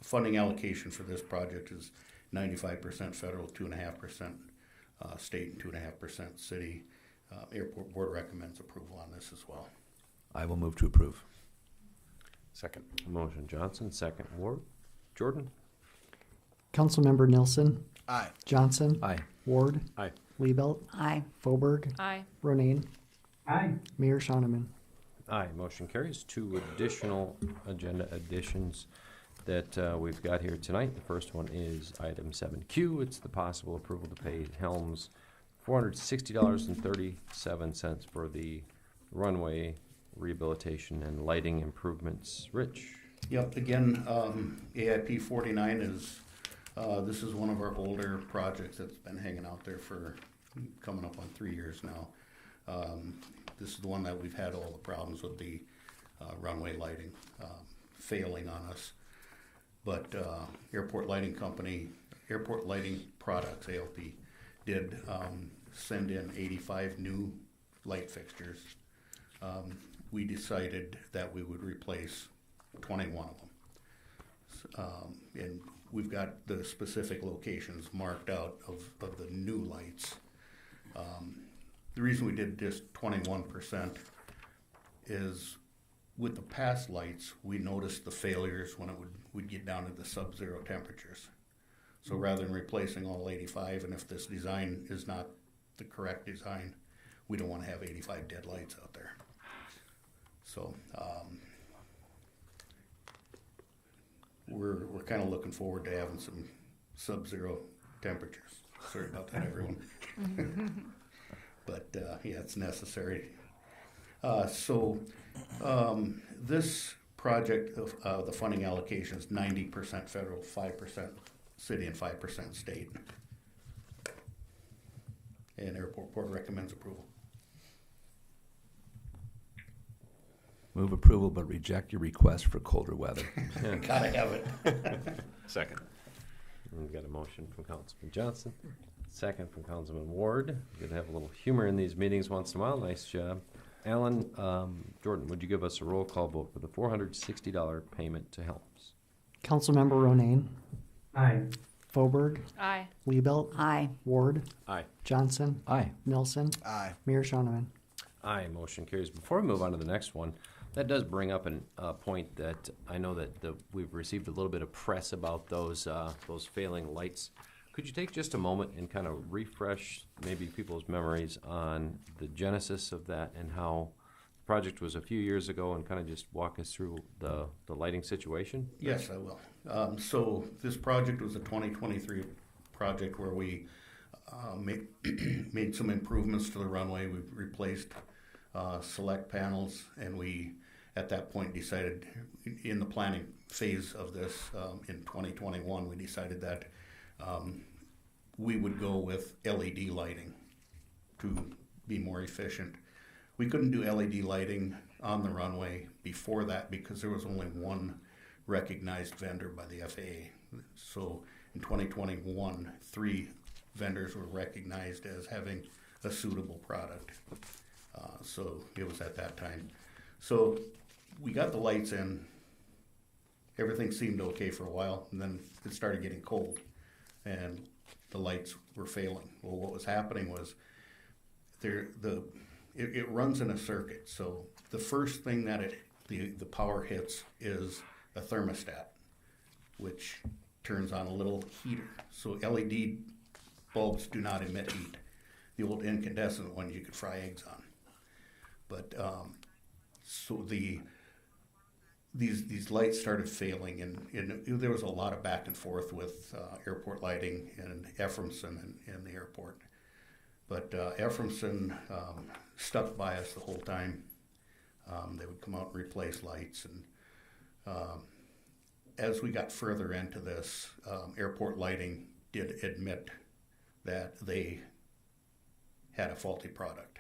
Funding allocation for this project is 95% federal, 2.5% state, and 2.5% city. Airport Board recommends approval on this as well. I will move to approve. Second. Motion Johnson, second Ward. Jordan? Councilmember Nilsson. Aye. Johnson. Aye. Ward. Aye. Liebelt. Aye. Fauberg. Aye. Ronayne. Aye. Mayor Shonneman. Aye, motion carries. 2 additional agenda additions that we've got here tonight. The first one is item 7Q. It's the possible approval to pay Helms $460.37 for the runway rehabilitation and lighting improvements. Rich? Yep, again, AIP 49 is, this is one of our older projects that's been hanging out there for coming up on 3 years now. This is the one that we've had all the problems with the runway lighting failing on us. But Airport Lighting Company, Airport Lighting Products, ALP, did send in 85 new light fixtures. We decided that we would replace 21 of them. And we've got the specific locations marked out of the new lights. The reason we did just 21% is with the past lights, we noticed the failures when we'd get down to the sub-zero temperatures. So rather than replacing all 85, and if this design is not the correct design, we don't want to have 85 dead lights out there. So we're kind of looking forward to having some sub-zero temperatures. Sorry about that, everyone. But yeah, it's necessary. This project, the funding allocation is 90% federal, 5% city, and 5% state. And Airport Board recommends approval. Move approval, but reject your request for colder weather. Gotta have it. Second. We've got a motion from Councilman Johnson, second from Councilman Ward. Good to have a little humor in these meetings once in a while. Nice job. Alan, Jordan, would you give us a roll call vote for the $460 payment to Helms? Councilmember Ronayne. Aye. Fauberg. Aye. Liebelt. Aye. Ward. Aye. Johnson. Aye. Nilsson. Aye. Mayor Shonneman. Aye, motion carries. Before we move on to the next one, that does bring up a point that I know that we've received a little bit of press about those failing lights. Could you take just a moment and kind of refresh maybe people's memories on the genesis of that and how the project was a few years ago, and kind of just walk us through the lighting situation? Yes, I will. So this project was a 2023 project where we made some improvements to the runway. We replaced select panels, and we at that point decided in the planning phase of this in 2021 we decided that we would go with LED lighting to be more efficient. We couldn't do LED lighting on the runway before that because there was only one recognized vendor by the FAA. So in 2021, 3 vendors were recognized as having a suitable product. So it was at that time. So we got the lights in. Everything seemed okay for a while, and then it started getting cold, and the lights were failing. Well, what was happening was it runs in a circuit. So the first thing that it the power hits is a thermostat, which turns on a little heater. So LED bulbs do not emit heat. The old incandescent ones you could fry eggs on. But so these lights started failing, and there was a lot of back and forth with airport lighting and Ephraimson and the airport. But Ephraimson stuck by us the whole time. They would come out and replace lights, and as we got further into this, airport lighting did admit that they had a faulty product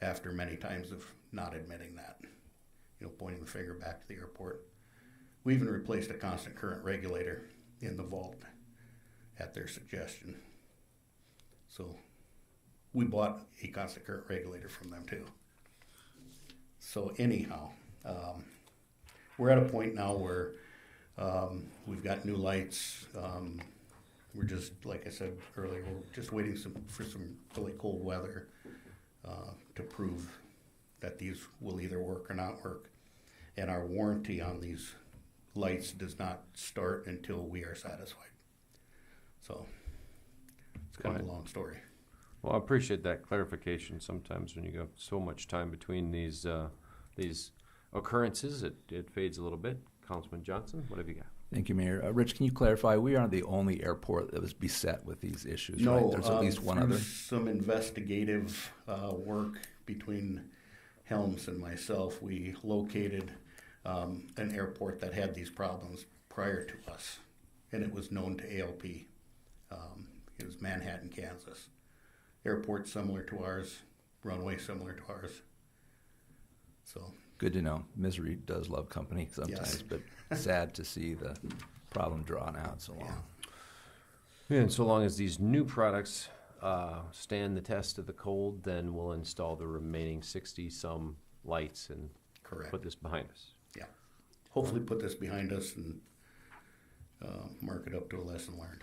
after many times of not admitting that, pointing the finger back to the airport. We even replaced a constant current regulator in the vault at their suggestion. So we bought a constant current regulator from them too. So anyhow, we're at a point now where we've got new lights. We're just, like I said earlier, we're just waiting for some really cold weather to prove that these will either work or not work. And our warranty on these lights does not start until we are satisfied. So it's kind of a long story. Well, I appreciate that clarification. Sometimes when you go so much time between these occurrences, it fades a little bit. Councilman Johnson, what have you got? Thank you, Mayor. Rich, can you clarify? We aren't the only airport that was beset with these issues, right? There's at least one other. Some investigative work between Helms and myself, we located an airport that had these problems prior to us, and it was known to ALP. It was Manhattan, Kansas. Airport similar to ours, runway similar to ours. So good to know. Misery does love company sometimes, yes. But sad to see the problem drawn out so long. Yeah, and so long as these new products stand the test of the cold, then we'll install the remaining 60-some lights and Correct. Put this behind us. Yeah. Hopefully put this behind us and mark it up to a lesson learned.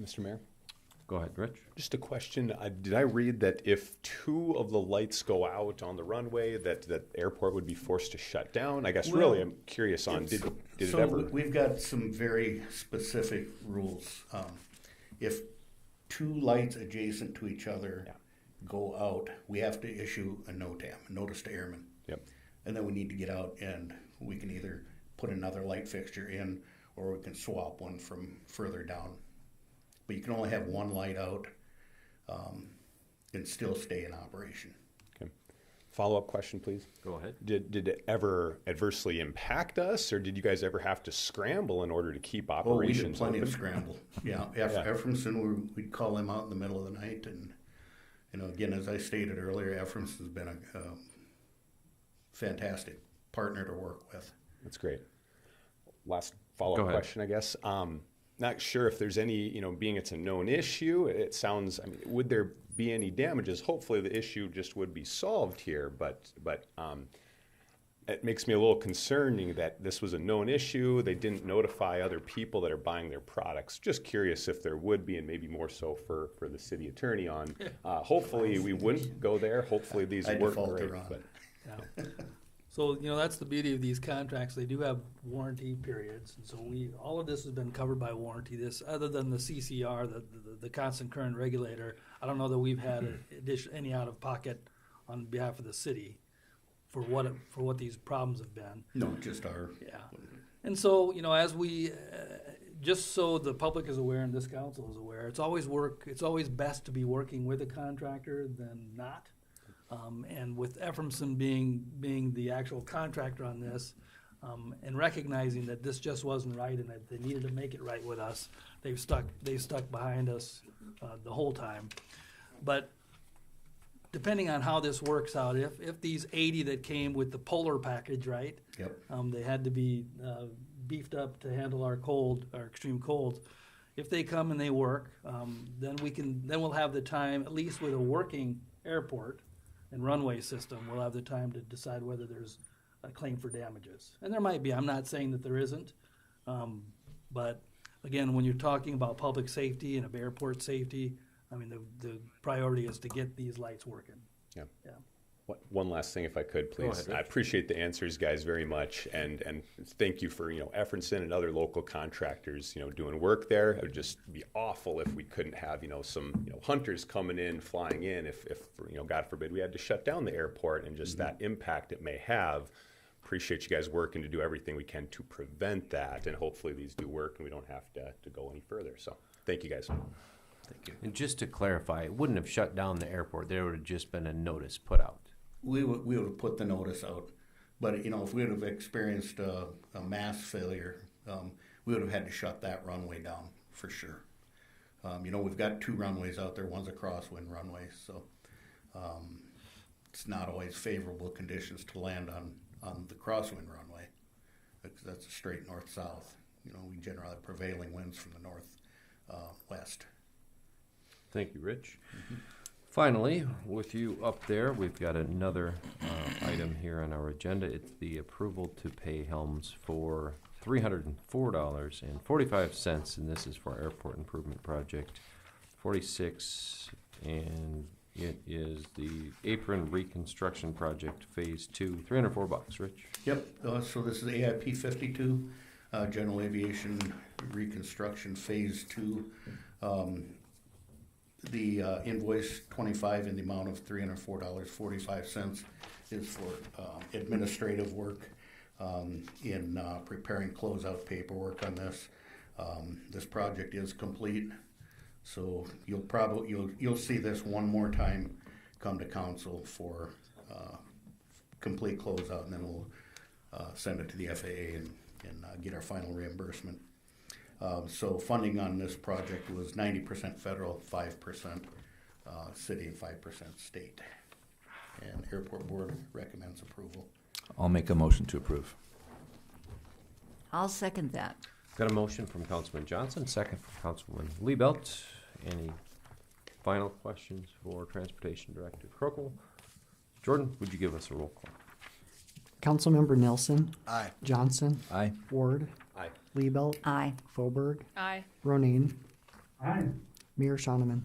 Mr. Mayor? Go ahead, Rich. Just a question. Did I read that if 2 of the lights go out on the runway, that the airport would be forced to shut down? I guess really I'm curious on, did it ever? We've got some very specific rules. If 2 lights adjacent to each other go out, we have to issue a NOTAM, a notice to airmen. Yep. And then we need to get out and we can either put another light fixture in or we can swap one from further down. But you can only have 1 light out and still stay in operation. Okay. Follow-up question, please. Go ahead. Did it ever adversely impact us, or did you guys ever have to scramble in order to keep operations we did plenty open? of scramble. Yeah, Ephraimson, we'd call them out in the middle of the night. And, again, as I stated earlier, Ephraimson's been a fantastic partner to work with. That's great. Last follow-up question, I guess. Not sure if there's any, being it's a known issue, it sounds, would there be any damages? Hopefully the issue just would be solved here, but it makes me a little concerning that this was a known issue. They didn't notify other people that are buying their products. Just curious if there would be, and maybe more so for the city attorney on. Hopefully we wouldn't go there. Hopefully these work great. Yeah. So, that's the beauty of these contracts. They do have warranty periods. And so all of this has been covered by warranty. This, other than the CCR, the constant current regulator, I don't know that we've had any out of pocket on behalf of the city for what these problems have been. No, just our. Yeah. And so, as we, just so the public is aware and this council is aware, it's always best to be working with a contractor than not. And with Ephraimson being the actual contractor on this, and recognizing that this just wasn't right and that they needed to make it right with us, they've stuck behind us the whole time. But depending on how this works out, if these 80 that came with the Polar package, right? Yep. They had to be beefed up to handle our extreme colds. If they come and they work, then we'll have the time, at least with a working airport and runway system, we'll have the time to decide whether there's a claim for damages. And there might be. I'm not saying that there isn't. But again, when you're talking about public safety and airport safety, the priority is to get these lights working. Yeah. Yeah. One last thing, if I could, please. ahead, Rich. I appreciate the answers, guys, very much, and thank you for Efferson and other local contractors doing work there. It would just be awful if we couldn't have some hunters coming in, flying in, if God forbid we had to shut down the airport, and just that impact it may have. Appreciate you guys working to do everything we can to prevent that, and hopefully these do work and we don't have to go any further. So thank you, guys. Thank you. And just to clarify, it wouldn't have shut down the airport. There would have just been a notice put out. We would have put the notice out, but if we would have experienced a mass failure, we would have had to shut that runway down for sure. We've got 2 runways out there. One's a crosswind runway, so it's not always favorable conditions to land on the crosswind runway. That's a straight north-south. We generally have prevailing winds from the north-west. Thank you, Rich. Finally, with you up there, we've got another item here on our agenda. It's the approval to pay Helms for $304.45, and this is for our airport improvement project 46, and it is the apron reconstruction project phase 2. $304, Rich. Yep. So this is AIP 52, General Aviation Reconstruction Phase 2. The invoice 25 in the amount of $304.45 is for administrative work in preparing closeout paperwork on this. This project is complete, so you'll see this one more time come to council for complete closeout, and then we'll send it to the FAA and get our final reimbursement. So funding on this project was 90% federal, 5% city, and 5% state. And Airport Board recommends approval. I'll make a motion to approve. I'll second that. Got a motion from Councilman Johnson, second from Councilman Liebelt. Any final questions for Transportation Director Krokel? Jordan, would you give us a roll call? Councilmember Nelson. Aye. Johnson. Aye. Ward. Aye. Liebelt. Aye. Foberg. Aye. Ronayne. Aye. Mayor Shoneman.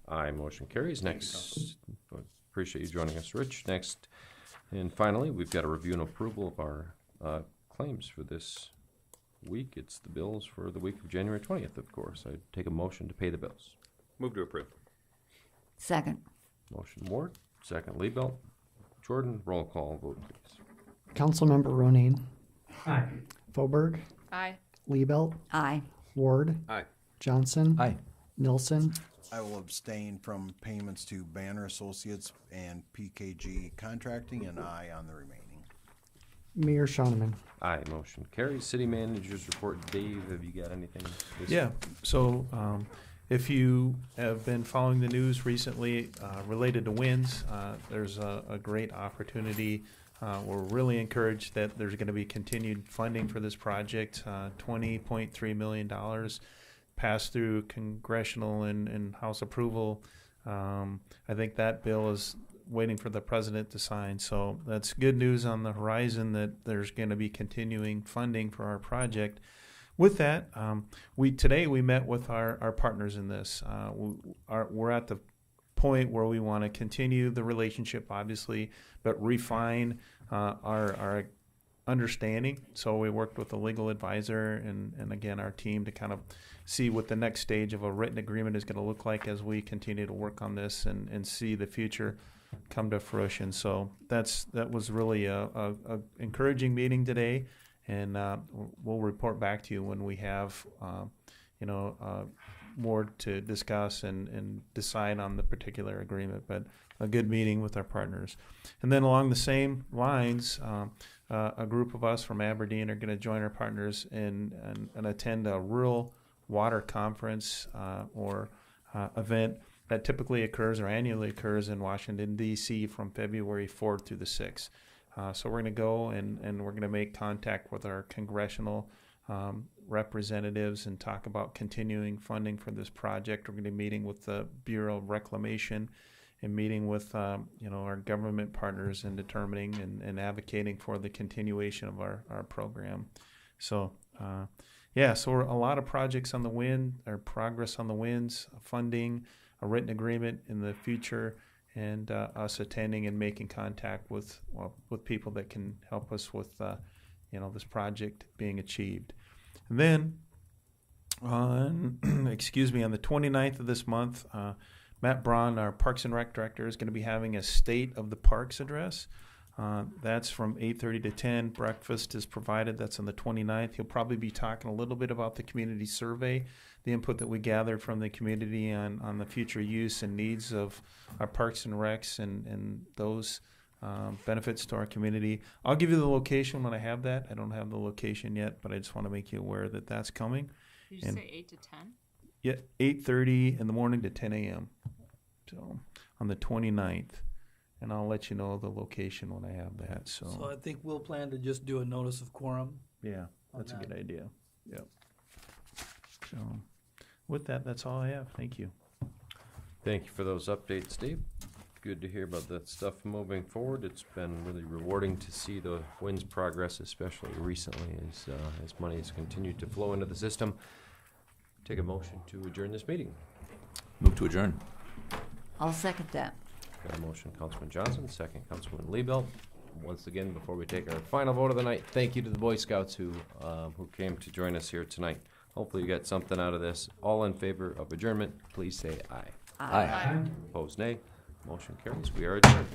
Aye, motion carries. Next, appreciate you joining us, Rich. Next, and finally, we've got a review and approval of our claims for this week. It's the bills for the week of January 20th, of course. I take a motion to pay the bills. Move to approve. Second. Motion Ward, second Liebelt. Jordan, roll call vote, please. Councilmember Ronayne. Aye. Foberg. Aye. Liebelt. Aye. Ward. Aye. Johnson. Aye. Nelson. I will abstain from payments to Banner Associates and PKG Contracting, and aye on the remaining. Mayor Shoneman. Aye, motion carries. City Manager's report. Dave, have you got anything? Yeah, so if you have been following the news recently related to winds, there's a great opportunity. We're really encouraged that there's going to be continued funding for this project, $20.3 million passed through congressional and House approval. I think that bill is waiting for the president to sign. So that's good news on the horizon that there's going to be continuing funding for our project. With that, today we met with our partners in this. We're at the point where we want to continue the relationship, obviously, but refine our understanding. So we worked with a legal advisor and again, our team to kind of see what the next stage of a written agreement is going to look like as we continue to work on this and see the future come to fruition. So that was really a encouraging meeting today, and we'll report back to you when we have more to discuss and decide on the particular agreement. But a good meeting with our partners. And then along the same lines, a group of us from Aberdeen are going to join our partners and attend a rural water conference or event that typically occurs or annually occurs in Washington, D.C. from February 4th through the 6th. So we're going to go and we're going to make contact with our congressional representatives and talk about continuing funding for this project. We're going to be meeting with the Bureau of Reclamation and meeting with our government partners and determining and advocating for the continuation of our program. So so we're a lot of projects on the wind, or progress on the winds, funding, a written agreement in the future, and us attending and making contact with people that can help us with this project being achieved. And then on on the 29th of this month, Matt Braun, our Parks and Rec director, is going to be having a State of the Parks address. That's from 8:30 to 10. Breakfast is provided. That's on the 29th. He'll probably be talking a little bit about the community survey, the input that we gathered from the community on the future use and needs of our parks and recs and those benefits to our community. I'll give you the location when I have that. I don't have the location yet, but I just want to make you aware that that's coming. Did you say 8 to 10? Yeah, 8:30 in the morning to 10 a.m. So on the 29th. And I'll let you know the location when I have that. So I think we'll plan to just do a notice of quorum. Yeah, that's a good idea. Yep. So with that, that's all I have. Thank you. Thank you for those updates, Dave. Good to hear about that stuff moving forward. It's been really rewarding to see the WINS progress, especially recently as money has continued to flow into the system. Take a motion to adjourn this meeting. Move to adjourn. I'll second that. Got a motion, Councilman Johnson, second, Councilman Liebelt. Once again, before we take our final vote of the night, thank you to the Boy Scouts who came to join us here tonight. Hopefully you got something out of this. All in favor of adjournment, please say aye. Aye. Opposed, nay. Motion carries. We are adjourned.